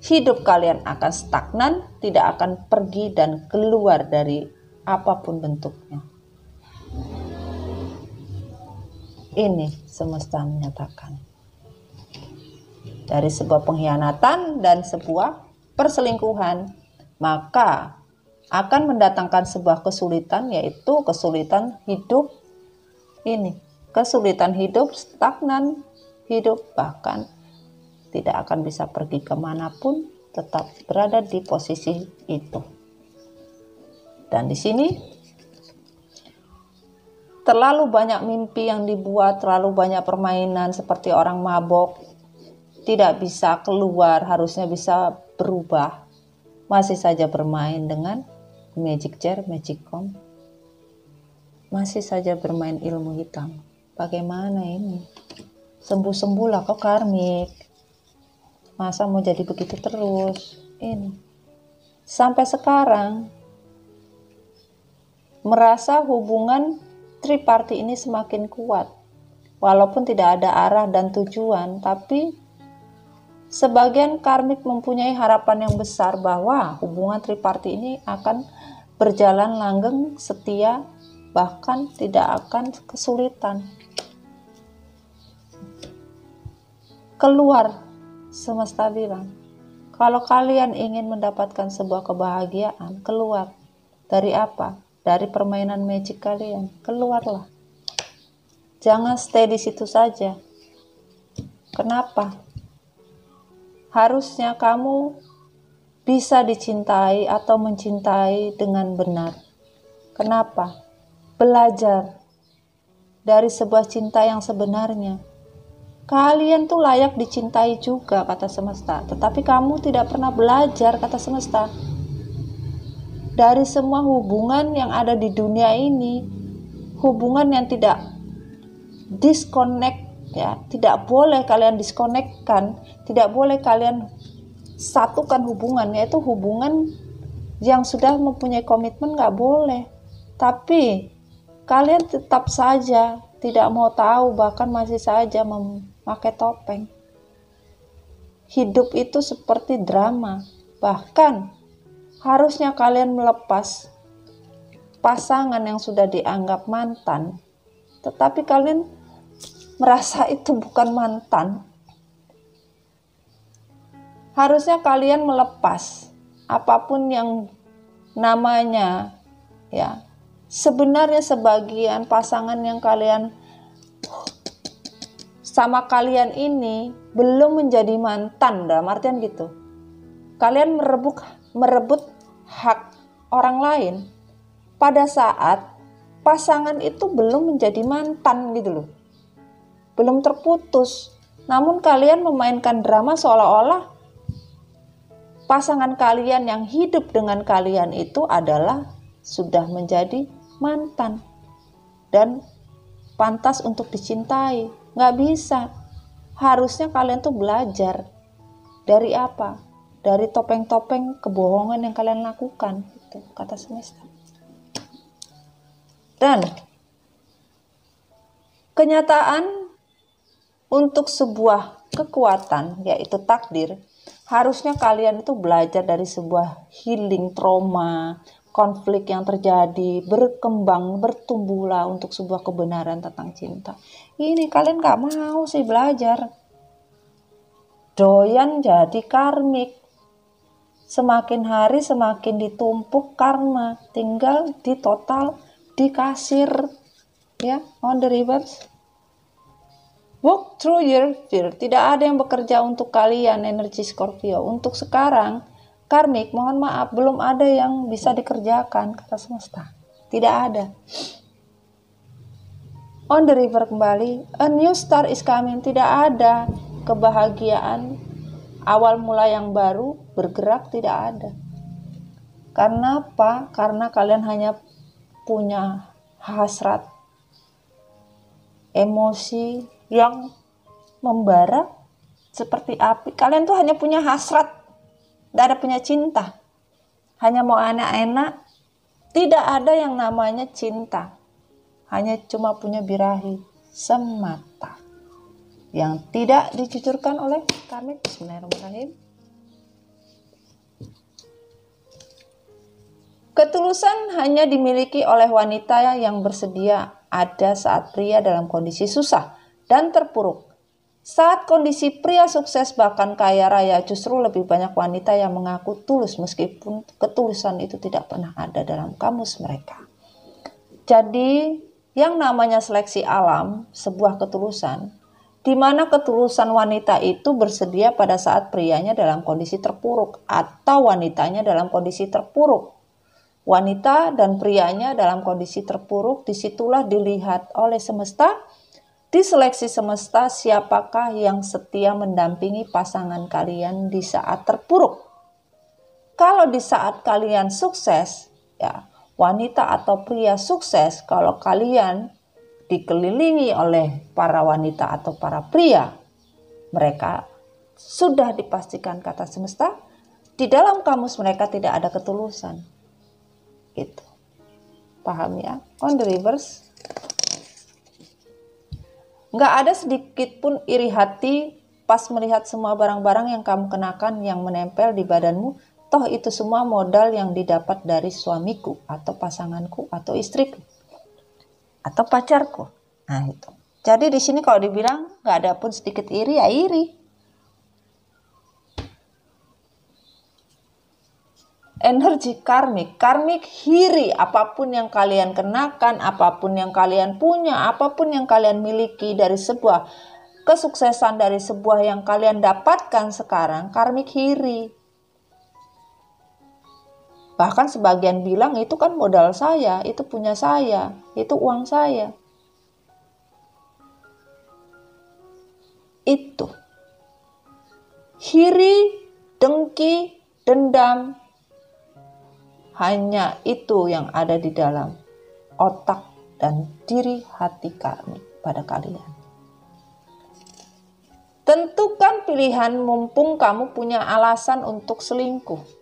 hidup kalian akan stagnan, tidak akan pergi dan keluar dari apapun bentuknya. Ini semesta menyatakan. Dari sebuah pengkhianatan dan sebuah perselingkuhan, maka akan mendatangkan sebuah kesulitan, yaitu kesulitan hidup ini. Kesulitan hidup, stagnan hidup, bahkan tidak akan bisa pergi kemanapun, tetap berada di posisi itu. Dan di sini terlalu banyak mimpi yang dibuat, terlalu banyak permainan seperti orang mabok, tidak bisa keluar, harusnya bisa berubah. Masih saja bermain dengan magic chair, magic comb. Masih saja bermain ilmu hitam. Bagaimana ini? Sembuh-sembuhlah kau karmik. Masa mau jadi begitu terus? Ini. Sampai sekarang merasa hubungan triparti ini semakin kuat. Walaupun tidak ada arah dan tujuan, tapi sebagian karmik mempunyai harapan yang besar bahwa hubungan triparti ini akan berjalan langgeng, setia, bahkan tidak akan kesulitan. Keluar, semesta bilang, kalau kalian ingin mendapatkan sebuah kebahagiaan, keluar. Dari apa? Dari permainan magic kalian. Keluarlah. Jangan stay di situ saja. Kenapa? Harusnya kamu bisa dicintai atau mencintai dengan benar. Kenapa? Belajar dari sebuah cinta yang sebenarnya. Kalian tuh layak dicintai juga, kata semesta. Tetapi kamu tidak pernah belajar, kata semesta. Dari semua hubungan yang ada di dunia ini, hubungan yang tidak disconnect, ya, tidak boleh kalian diskonekkan, tidak boleh kalian satukan hubungan, yaitu hubungan yang sudah mempunyai komitmen nggak boleh. Tapi kalian tetap saja tidak mau tahu, bahkan masih saja memakai topeng. Hidup itu seperti drama. Bahkan harusnya kalian melepas pasangan yang sudah dianggap mantan, tetapi kalian merasa itu bukan mantan. Harusnya kalian melepas apapun yang namanya, ya, sebenarnya sebagian pasangan yang kalian sama kalian ini belum menjadi mantan, dalam artian gitu. Kalian merebut hak orang lain pada saat pasangan itu belum menjadi mantan gitu loh. Belum terputus, namun kalian memainkan drama seolah-olah pasangan kalian yang hidup dengan kalian itu adalah sudah menjadi mantan dan pantas untuk dicintai. Nggak bisa. Harusnya kalian tuh belajar dari apa? Dari topeng-topeng kebohongan yang kalian lakukan, itu kata semesta. Dan kenyataan untuk sebuah kekuatan, yaitu takdir, harusnya kalian itu belajar dari sebuah healing trauma, konflik yang terjadi, berkembang, bertumbuhlah untuk sebuah kebenaran tentang cinta. Ini kalian gak mau sih belajar. Doyan jadi karmik. Semakin hari semakin ditumpuk karma, tinggal di total, di kasir, ya, on the reverse. Walk through your fear. Tidak ada yang bekerja untuk kalian, energi Scorpio. Untuk sekarang, Karmik, mohon maaf, belum ada yang bisa dikerjakan, kata semesta. Tidak ada. On the river kembali, a new star is coming. Tidak ada kebahagiaan, awal mula yang baru, bergerak, tidak ada. Karena apa? Karena kalian hanya punya hasrat, emosi yang membara seperti api. Kalian tuh hanya punya hasrat, tidak ada punya cinta. Hanya mau enak-enak, tidak ada yang namanya cinta. Hanya cuma punya birahi semata yang tidak dijujurkan oleh karmik. Bismillahirrahmanirrahim. Ketulusan hanya dimiliki oleh wanita yang bersedia ada saat pria dalam kondisi susah dan terpuruk. Saat kondisi pria sukses bahkan kaya raya, justru lebih banyak wanita yang mengaku tulus meskipun ketulusan itu tidak pernah ada dalam kamus mereka. Jadi yang namanya seleksi alam, sebuah ketulusan, di mana ketulusan wanita itu bersedia pada saat prianya dalam kondisi terpuruk atau wanitanya dalam kondisi terpuruk. Wanita dan prianya dalam kondisi terpuruk, disitulah dilihat oleh semesta, diseleksi semesta siapakah yang setia mendampingi pasangan kalian di saat terpuruk. Kalau di saat kalian sukses, ya, wanita atau pria sukses, kalau kalian dikelilingi oleh para wanita atau para pria, mereka sudah dipastikan kata semesta, di dalam kamus mereka tidak ada ketulusan. Gitu. Paham ya? On the reverse. Nggak ada sedikit pun iri hati pas melihat semua barang-barang yang kamu kenakan yang menempel di badanmu. Toh itu semua modal yang didapat dari suamiku atau pasanganku atau istriku atau pacarku. Nah itu. Jadi di sini kalau dibilang nggak ada pun sedikit iri, ya iri. Energi karmik iri apapun yang kalian kenakan, apapun yang kalian punya, apapun yang kalian miliki dari sebuah kesuksesan, dari sebuah yang kalian dapatkan sekarang, karmik iri. Bahkan sebagian bilang itu kan modal saya, itu punya saya, itu uang saya. Itu. Iri, dengki, dendam, hanya itu yang ada di dalam otak dan diri hati karmik pada kalian. Tentukan pilihan mumpung kamu punya alasan untuk selingkuh.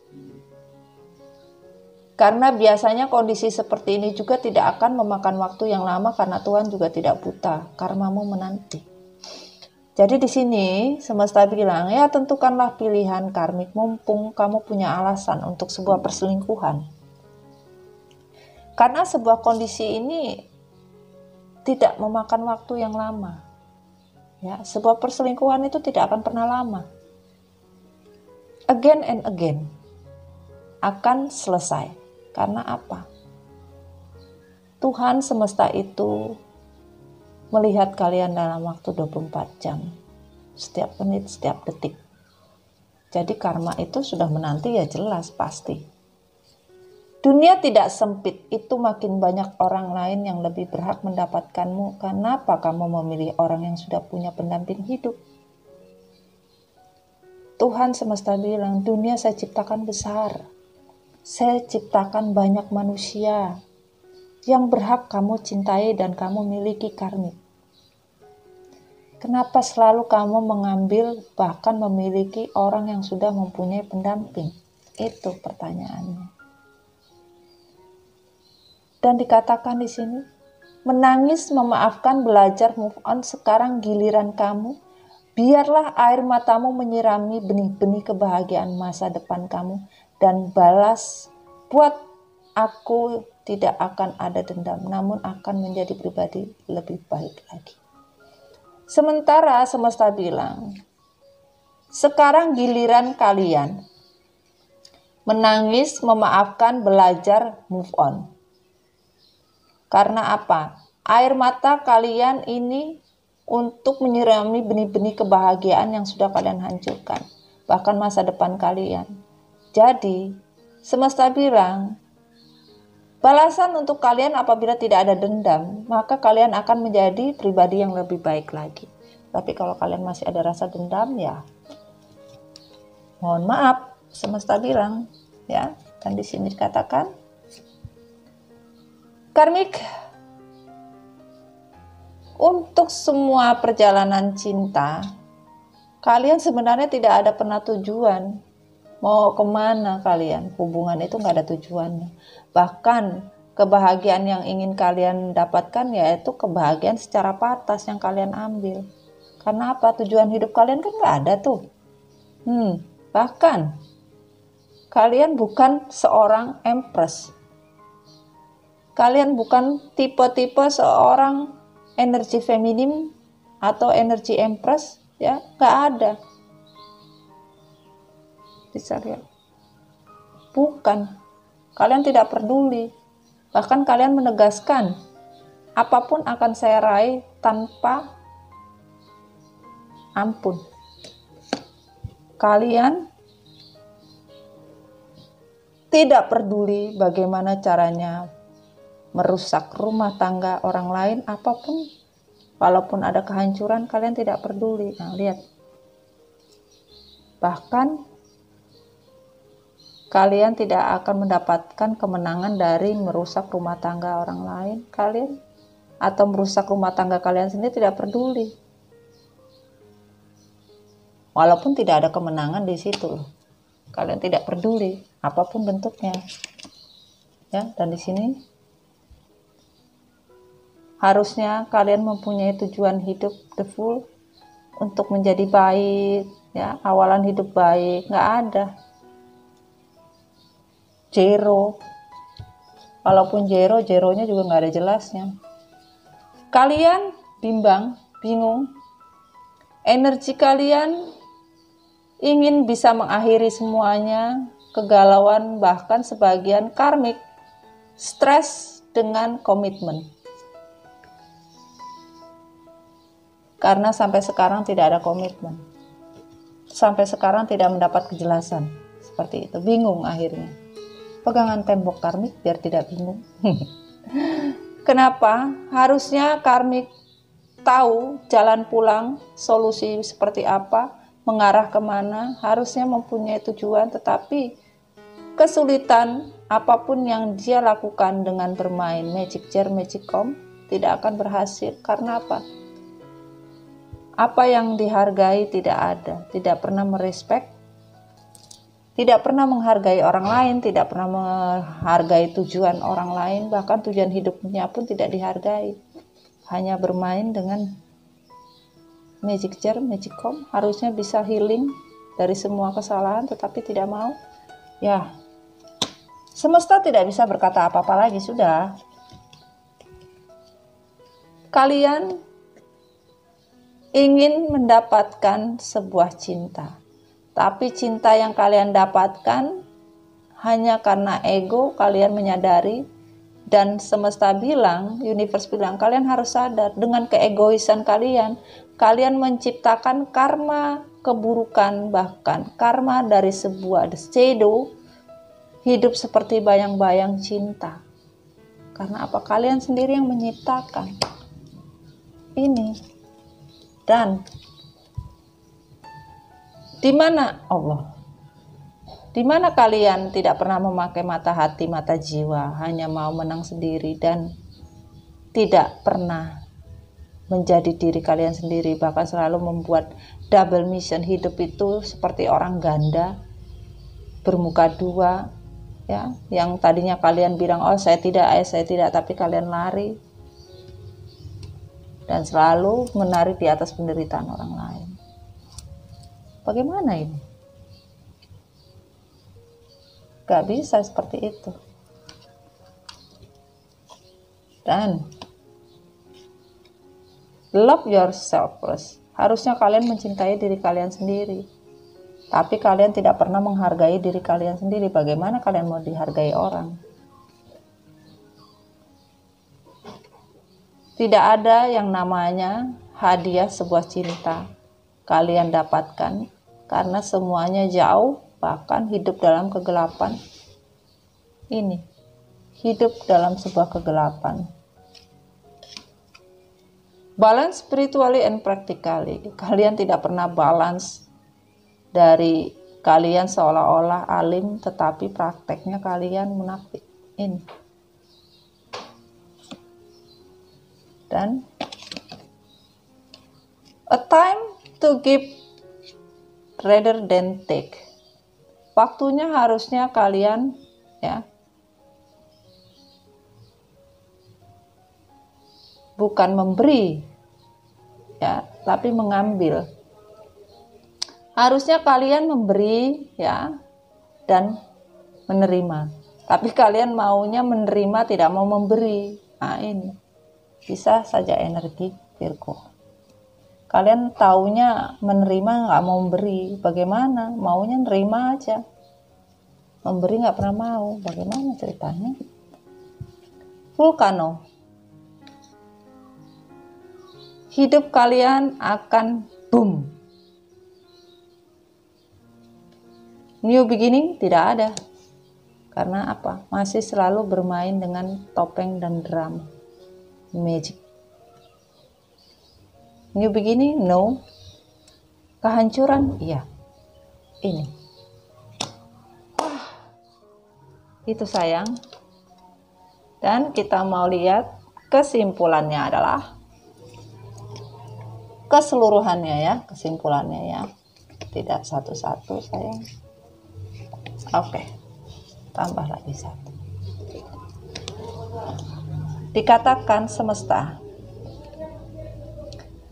Karena biasanya kondisi seperti ini juga tidak akan memakan waktu yang lama karena Tuhan juga tidak buta, karmamu menanti. Jadi di sini semesta bilang, ya tentukanlah pilihan karmik mumpung kamu punya alasan untuk sebuah perselingkuhan. Karena sebuah kondisi ini tidak memakan waktu yang lama. Ya, sebuah perselingkuhan itu tidak akan pernah lama. Again and again akan selesai. Karena apa? Tuhan semesta itu melihat kalian dalam waktu 24 jam. Setiap menit, setiap detik. Jadi karma itu sudah menanti, ya jelas pasti. Dunia tidak sempit, itu makin banyak orang lain yang lebih berhak mendapatkanmu. Kenapa kamu memilih orang yang sudah punya pendamping hidup? Tuhan semesta bilang, dunia saya ciptakan besar. Saya ciptakan banyak manusia yang berhak kamu cintai dan kamu miliki karmik. Kenapa selalu kamu mengambil bahkan memiliki orang yang sudah mempunyai pendamping? Itu pertanyaannya. Dan dikatakan di sini, menangis, memaafkan, belajar move on, sekarang giliran kamu. Biarlah air matamu menyirami benih-benih kebahagiaan masa depan kamu. Dan balas, buat aku tidak akan ada dendam, namun akan menjadi pribadi lebih baik lagi. Sementara semesta bilang, sekarang giliran kalian menangis, memaafkan, belajar, move on. Karena apa? Air mata kalian ini untuk menyirami benih-benih kebahagiaan yang sudah kalian hancurkan, bahkan masa depan kalian. Jadi, semesta bilang, balasan untuk kalian apabila tidak ada dendam, maka kalian akan menjadi pribadi yang lebih baik lagi. Tapi kalau kalian masih ada rasa dendam, ya mohon maaf, semesta bilang, ya. Dan di sini dikatakan, karmik, untuk semua perjalanan cinta, kalian sebenarnya tidak ada pernah tujuan. Mau kemana kalian? Hubungan itu nggak ada tujuannya. Bahkan kebahagiaan yang ingin kalian dapatkan yaitu kebahagiaan secara patas yang kalian ambil. Karena apa? Tujuan hidup kalian kan nggak ada tuh. Bahkan kalian bukan seorang empress. Kalian bukan tipe-tipe seorang energi feminim atau energi empress, ya nggak ada. Bisa lihat, bukan, kalian tidak peduli, bahkan kalian menegaskan apapun akan saya raih tanpa ampun. Kalian tidak peduli bagaimana caranya merusak rumah tangga orang lain, apapun, walaupun ada kehancuran, kalian tidak peduli. Nah, lihat, bahkan kalian tidak akan mendapatkan kemenangan dari merusak rumah tangga orang lain, kalian, atau merusak rumah tangga kalian sendiri, tidak peduli. Walaupun tidak ada kemenangan di situ, kalian tidak peduli apapun bentuknya. Ya, dan di sini harusnya kalian mempunyai tujuan hidup the full untuk menjadi baik, ya, awalan hidup baik, nggak ada. Zero, walaupun zeronya juga nggak ada jelasnya. Kalian bimbang, bingung, energi kalian ingin bisa mengakhiri semuanya, kegalauan, bahkan sebagian karmik, stres dengan komitmen. Karena sampai sekarang tidak ada komitmen, sampai sekarang tidak mendapat kejelasan, seperti itu, bingung akhirnya. Pegangan tembok karmik biar tidak bingung. Kenapa? Harusnya karmik tahu jalan pulang, solusi seperti apa, mengarah kemana, harusnya mempunyai tujuan, tetapi kesulitan apapun yang dia lakukan dengan bermain magic jar, magicom tidak akan berhasil. Karena apa? Apa yang dihargai tidak ada, tidak pernah merespek, tidak pernah menghargai orang lain, tidak pernah menghargai tujuan orang lain, bahkan tujuan hidupnya pun tidak dihargai. Hanya bermain dengan magic jar, magicom, harusnya bisa healing dari semua kesalahan, tetapi tidak mau. Ya, semesta tidak bisa berkata apa-apa lagi, sudah. Kalian ingin mendapatkan sebuah cinta. Tapi cinta yang kalian dapatkan hanya karena ego kalian menyadari, dan semesta bilang, universe bilang, kalian harus sadar dengan keegoisan kalian, kalian menciptakan karma keburukan, bahkan karma dari sebuah shadow, hidup seperti bayang-bayang cinta. Karena apa? Kalian sendiri yang menciptakan ini. Dan di mana Allah? Di mana kalian tidak pernah memakai mata hati, mata jiwa, hanya mau menang sendiri dan tidak pernah menjadi diri kalian sendiri, bahkan selalu membuat double mission. Hidup itu seperti orang ganda, bermuka dua, ya, yang tadinya kalian bilang, oh saya tidak, tapi kalian lari dan selalu menari di atas penderitaan orang lain. Bagaimana ini? Gak bisa seperti itu. Dan love yourself first. Harusnya kalian mencintai diri kalian sendiri. Tapi kalian tidak pernah menghargai diri kalian sendiri. Bagaimana kalian mau dihargai orang? Tidak ada yang namanya hadiah sebuah cinta kalian dapatkan, karena semuanya jauh bahkan hidup dalam kegelapan. Ini, hidup dalam sebuah kegelapan. Balance spiritually and practically. Kalian tidak pernah balance dari kalian seolah-olah alim, tetapi prakteknya kalian munafik. Ini. Dan a time to give rather than take. Waktunya harusnya kalian ya bukan memberi ya, tapi mengambil. Harusnya kalian memberi ya dan menerima. Tapi kalian maunya menerima, tidak mau memberi. Nah, ini bisa saja energi Virgo. Kalian taunya menerima, nggak mau memberi. Bagaimana? Maunya nerima aja. Memberi nggak pernah mau. Bagaimana ceritanya? Vulcano. Hidup kalian akan boom. New beginning tidak ada. Karena apa? Masih selalu bermain dengan topeng dan drum. Magic. New beginning? No. Kehancuran? Iya. Ini. Wah. Itu sayang. Dan kita mau lihat kesimpulannya adalah keseluruhannya ya, kesimpulannya ya. Tidak satu-satu sayang. Oke. Tambah lagi satu. Dikatakan semesta,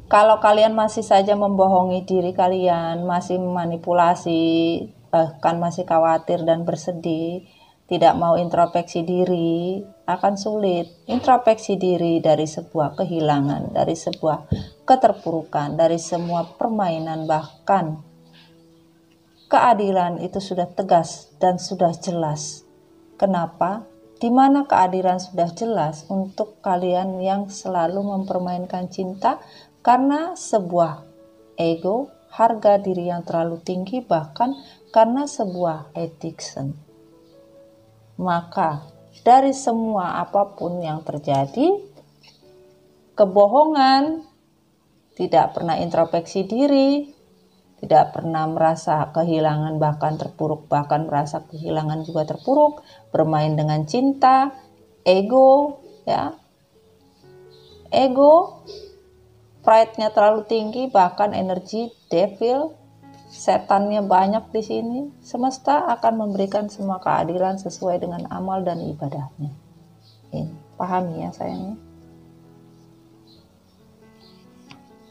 kalau kalian masih saja membohongi diri kalian, masih memanipulasi, bahkan masih khawatir dan bersedih, tidak mau introspeksi diri, akan sulit. Introspeksi diri dari sebuah kehilangan, dari sebuah keterpurukan, dari semua permainan, bahkan keadilan itu sudah tegas dan sudah jelas. Kenapa? Di mana keadilan sudah jelas untuk kalian yang selalu mempermainkan cinta karena sebuah ego, harga diri yang terlalu tinggi, bahkan karena sebuah addiction. Maka dari semua apapun yang terjadi, kebohongan, tidak pernah introspeksi diri, tidak pernah merasa kehilangan bahkan terpuruk, bahkan merasa kehilangan juga terpuruk, bermain dengan cinta, ego, ya, ego, pride-nya terlalu tinggi, bahkan energi devil, setannya banyak di sini. Semesta akan memberikan semua keadilan sesuai dengan amal dan ibadahnya. Ini, pahami ya sayangnya.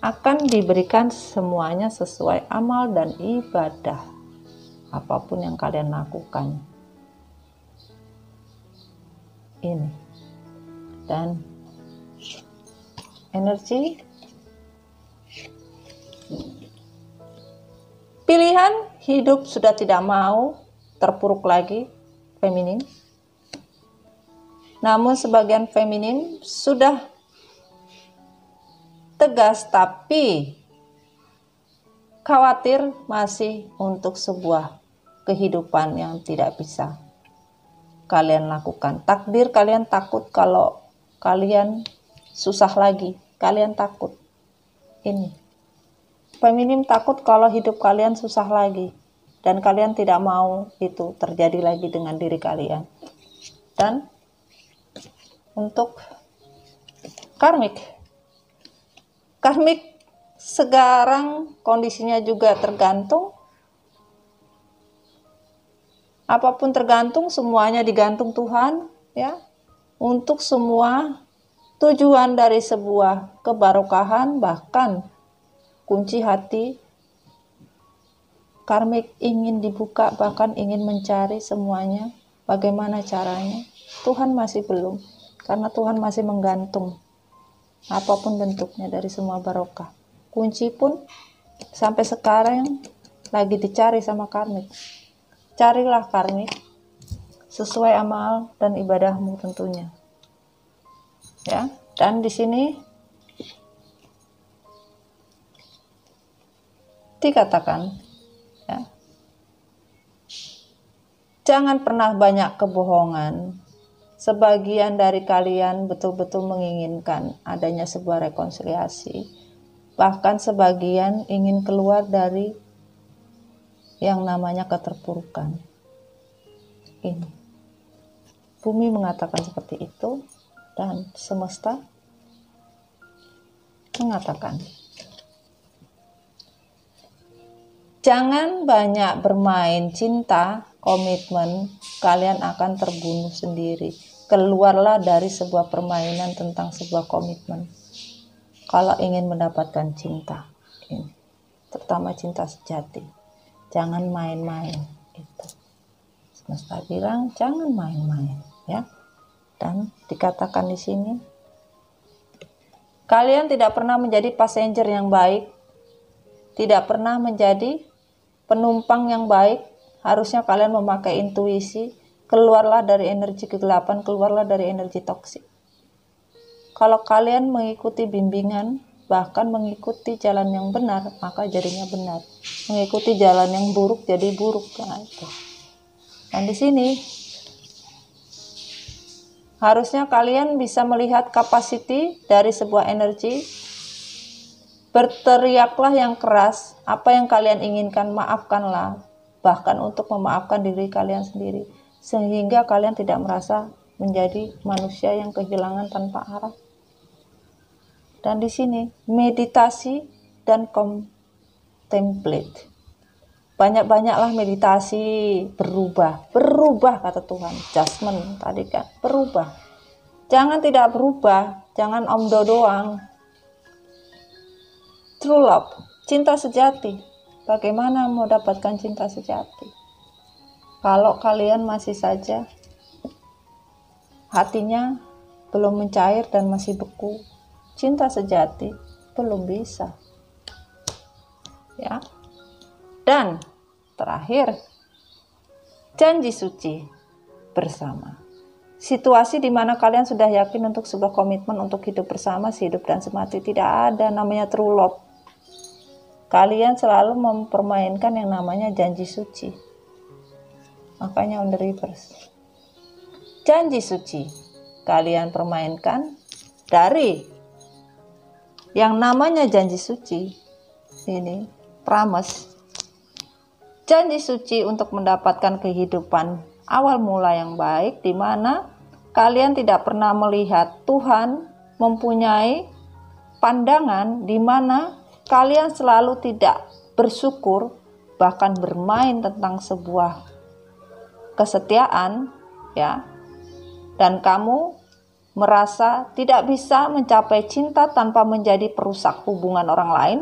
Akan diberikan semuanya sesuai amal dan ibadah apapun yang kalian lakukan. Ini. Dan energi pilihan hidup sudah tidak mau terpuruk lagi, feminin. Namun sebagian feminin sudah tegas tapi khawatir masih untuk sebuah kehidupan yang tidak bisa kalian lakukan. Takdir kalian takut kalau kalian susah lagi, kalian takut. Ini. Feminim takut kalau hidup kalian susah lagi dan kalian tidak mau itu terjadi lagi dengan diri kalian. Dan untuk karmik sekarang kondisinya juga tergantung. Apapun tergantung, semuanya digantung Tuhan, ya. Untuk semua tujuan dari sebuah kebarokahan, bahkan kunci hati karmik ingin dibuka, bahkan ingin mencari semuanya. Bagaimana caranya? Tuhan masih belum, karena Tuhan masih menggantung apapun bentuknya dari semua barokah. Kunci pun sampai sekarang lagi dicari sama karmik. Carilah karmik sesuai amal dan ibadahmu tentunya. Ya, dan di sini dikatakan ya, Jangan pernah banyak kebohongan. Sebagian dari kalian betul-betul menginginkan adanya sebuah rekonsiliasi. Bahkan sebagian ingin keluar dari yang namanya keterpurukan. Ini. Bumi mengatakan seperti itu dan semesta mengatakan. Jangan banyak bermain cinta, komitmen, kalian akan terbunuh sendiri. Keluarlah dari sebuah permainan tentang sebuah komitmen. Kalau ingin mendapatkan cinta, ini, terutama cinta sejati, jangan main-main. Itu. Semesta bilang jangan main-main, ya. Dan dikatakan di sini, kalian tidak pernah menjadi passenger yang baik, tidak pernah menjadi penumpang yang baik. Harusnya kalian memakai intuisi. Keluarlah dari energi kegelapan, keluarlah dari energi toksik. Kalau kalian mengikuti bimbingan, bahkan mengikuti jalan yang benar, maka jadinya benar. Mengikuti jalan yang buruk jadi buruk. Nah, itu. Dan di sini harusnya kalian bisa melihat kapasiti dari sebuah energi. Berteriaklah yang keras, apa yang kalian inginkan, maafkanlah. Bahkan untuk memaafkan diri kalian sendiri. Sehingga kalian tidak merasa menjadi manusia yang kehilangan tanpa arah. Dan di sini meditasi dan contemplate. Banyak-banyaklah meditasi, berubah kata Tuhan. Adjustment tadi kan, berubah. Jangan tidak berubah, jangan omdo doang. True love, cinta sejati. Bagaimana mau dapatkan cinta sejati? Kalau kalian masih saja hatinya belum mencair dan masih beku, cinta sejati belum bisa. Ya. Dan terakhir, janji suci bersama. Situasi di mana kalian sudah yakin untuk sebuah komitmen untuk hidup bersama, sehidup dan semati, tidak ada namanya true love. Kalian selalu mempermainkan yang namanya janji suci. Makanya on the reverse. Janji suci kalian permainkan dari yang namanya janji suci. Ini promise. Janji suci untuk mendapatkan kehidupan awal mula yang baik, di mana kalian tidak pernah melihat Tuhan mempunyai pandangan di mana kalian selalu tidak bersyukur, bahkan bermain tentang sebuah kesetiaan, ya. Dan kamu merasa tidak bisa mencapai cinta tanpa menjadi perusak hubungan orang lain.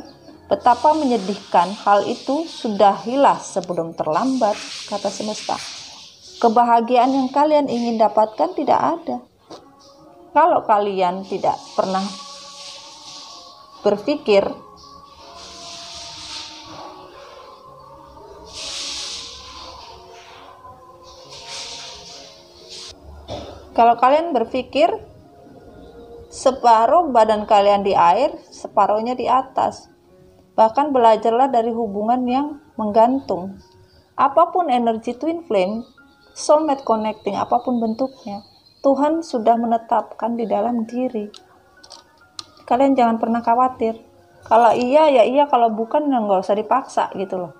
Betapa menyedihkan, hal itu sudahilah sebelum terlambat, kata semesta. Kebahagiaan yang kalian ingin dapatkan tidak ada. Kalau kalian tidak pernah berpikir separuh badan kalian di air, separuhnya di atas. Bahkan belajarlah dari hubungan yang menggantung. Apapun energi twin flame, soulmate connecting, apapun bentuknya, Tuhan sudah menetapkan di dalam diri. Kalian jangan pernah khawatir. Kalau iya ya iya, kalau bukan ya nggak usah dipaksa gitu loh.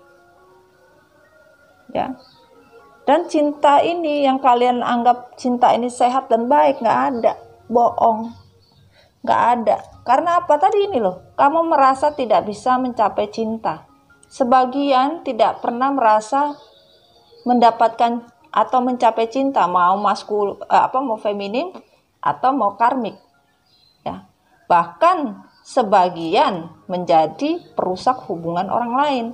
Ya. Dan cinta ini yang kalian anggap cinta ini sehat dan baik, nggak ada, bohong, nggak ada. Karena apa tadi ini loh, kamu merasa tidak bisa mencapai cinta. Sebagian tidak pernah merasa mendapatkan atau mencapai cinta, mau mau feminim atau mau karmik. Ya. Bahkan sebagian menjadi perusak hubungan orang lain,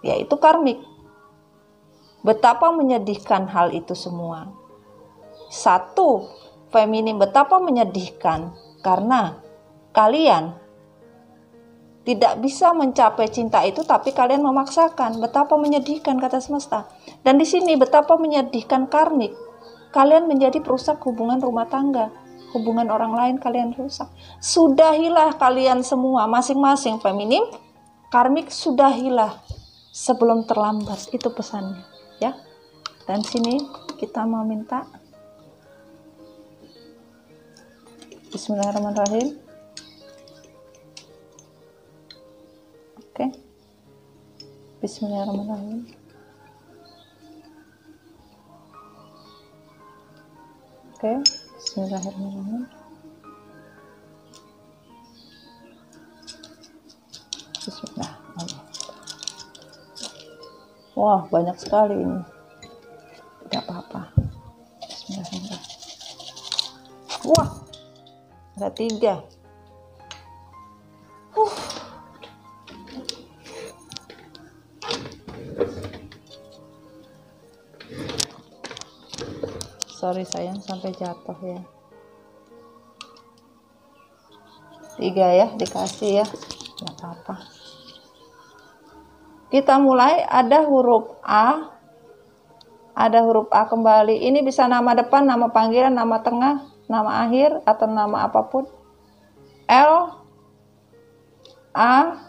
yaitu karmik. Betapa menyedihkan hal itu semua. Satu, feminim, betapa menyedihkan karena kalian tidak bisa mencapai cinta itu, tapi kalian memaksakan. Betapa menyedihkan, kata semesta. Dan di sini betapa menyedihkan karmik. Kalian menjadi perusak hubungan rumah tangga, hubungan orang lain kalian rusak. Sudahilah kalian semua, masing-masing feminim, karmik, sudahilah sebelum terlambat. Itu pesannya. Ya, Dan sini kita mau minta Bismillahirrahmanirrahim. Oke. Bismillahirrahmanirrahim. Oke, Bismillahirrahmanirrahim. Bismillah. Wah, banyak sekali ini. Tidak apa-apa. Bismillahirrahmanirrahim. Wah, ada 3. Sorry sayang, sampai jatuh ya. 3 ya, dikasih ya. Nggak apa-apa. Kita mulai, ada huruf A. Ada huruf A kembali. Ini bisa nama depan, nama panggilan, nama tengah, nama akhir, atau nama apapun. L, A,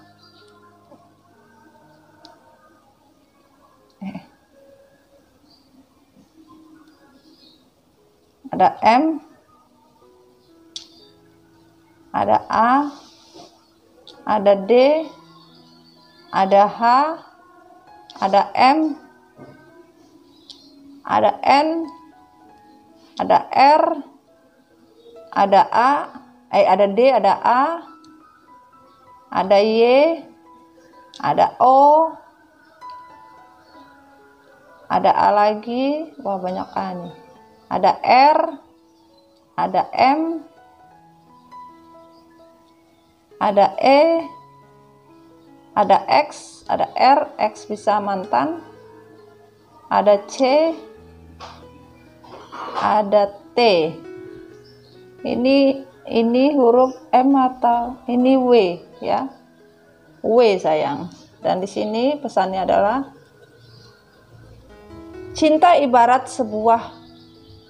ada M, ada A, ada D, ada H, ada M, ada N, ada R, ada A, ada D, ada A, ada Y, ada O, ada A lagi. Wah, banyak A nih. Ada R, ada M, ada E, ada X, ada R, X bisa mantan, ada C, ada T. Ini huruf M atau ini W ya, W sayang. Dan di sini pesannya adalah cinta ibarat sebuah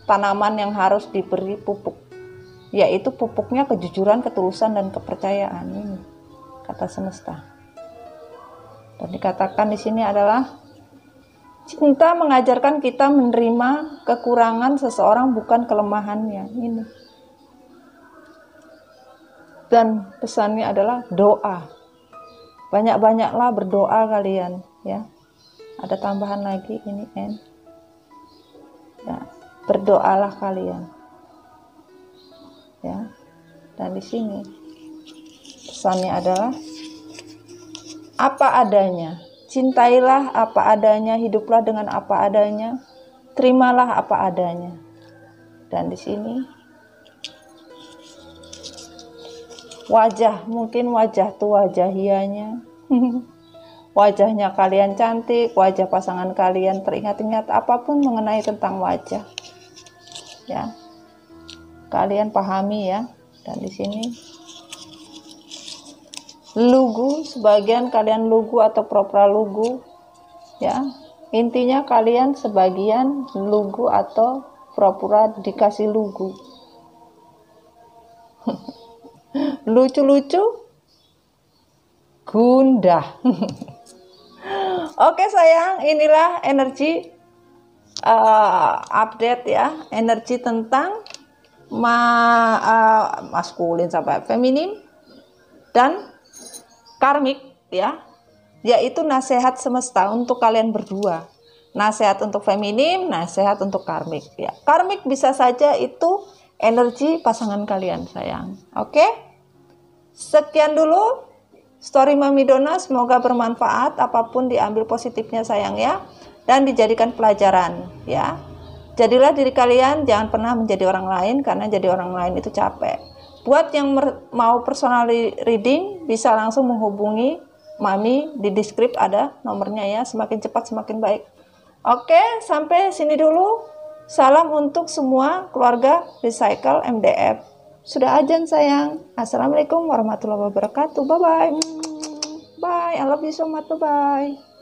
tanaman yang harus diberi pupuk, yaitu pupuknya kejujuran, ketulusan, dan kepercayaan. Ini kata semesta. Dan dikatakan di sini adalah cinta mengajarkan kita menerima kekurangan seseorang, bukan kelemahannya. Ini. Dan pesannya adalah doa. Banyak-banyaklah berdoa kalian ya. Ada tambahan lagi ini N. Ya. Berdoalah kalian ya. Dan di sini pesannya adalah apa adanya, cintailah apa adanya, hiduplah dengan apa adanya, terimalah apa adanya. Dan di sini wajah, mungkin wajah tuh wajah hianya wajahnya kalian cantik, wajah pasangan kalian teringat-ingat, apapun mengenai tentang wajah ya, kalian pahami ya. Dan di sini lugu, sebagian kalian lugu atau pura-pura lugu ya, intinya kalian sebagian lugu atau pura-pura dikasih lugu. Lucu-lucu gundah. Oke sayang, inilah energi update ya, energi tentang maskulin sampai feminim dan karmik ya, yaitu nasihat semesta untuk kalian berdua. Nasihat untuk feminim, nasihat untuk karmik ya. Karmik bisa saja itu energi pasangan kalian sayang. Oke, sekian dulu story Mami Dona, semoga bermanfaat, apapun diambil positifnya sayang ya, dan dijadikan pelajaran ya. Jadilah diri kalian, jangan pernah menjadi orang lain, karena jadi orang lain itu capek. Buat yang mau personal reading bisa langsung menghubungi Mami, di deskrip ada nomornya ya, semakin cepat semakin baik. Oke, sampai sini dulu. Salam untuk semua keluarga Recycle MDF. Sudah azan sayang. Assalamualaikum warahmatullahi wabarakatuh. Bye bye. Bye. I love you so much. Bye bye.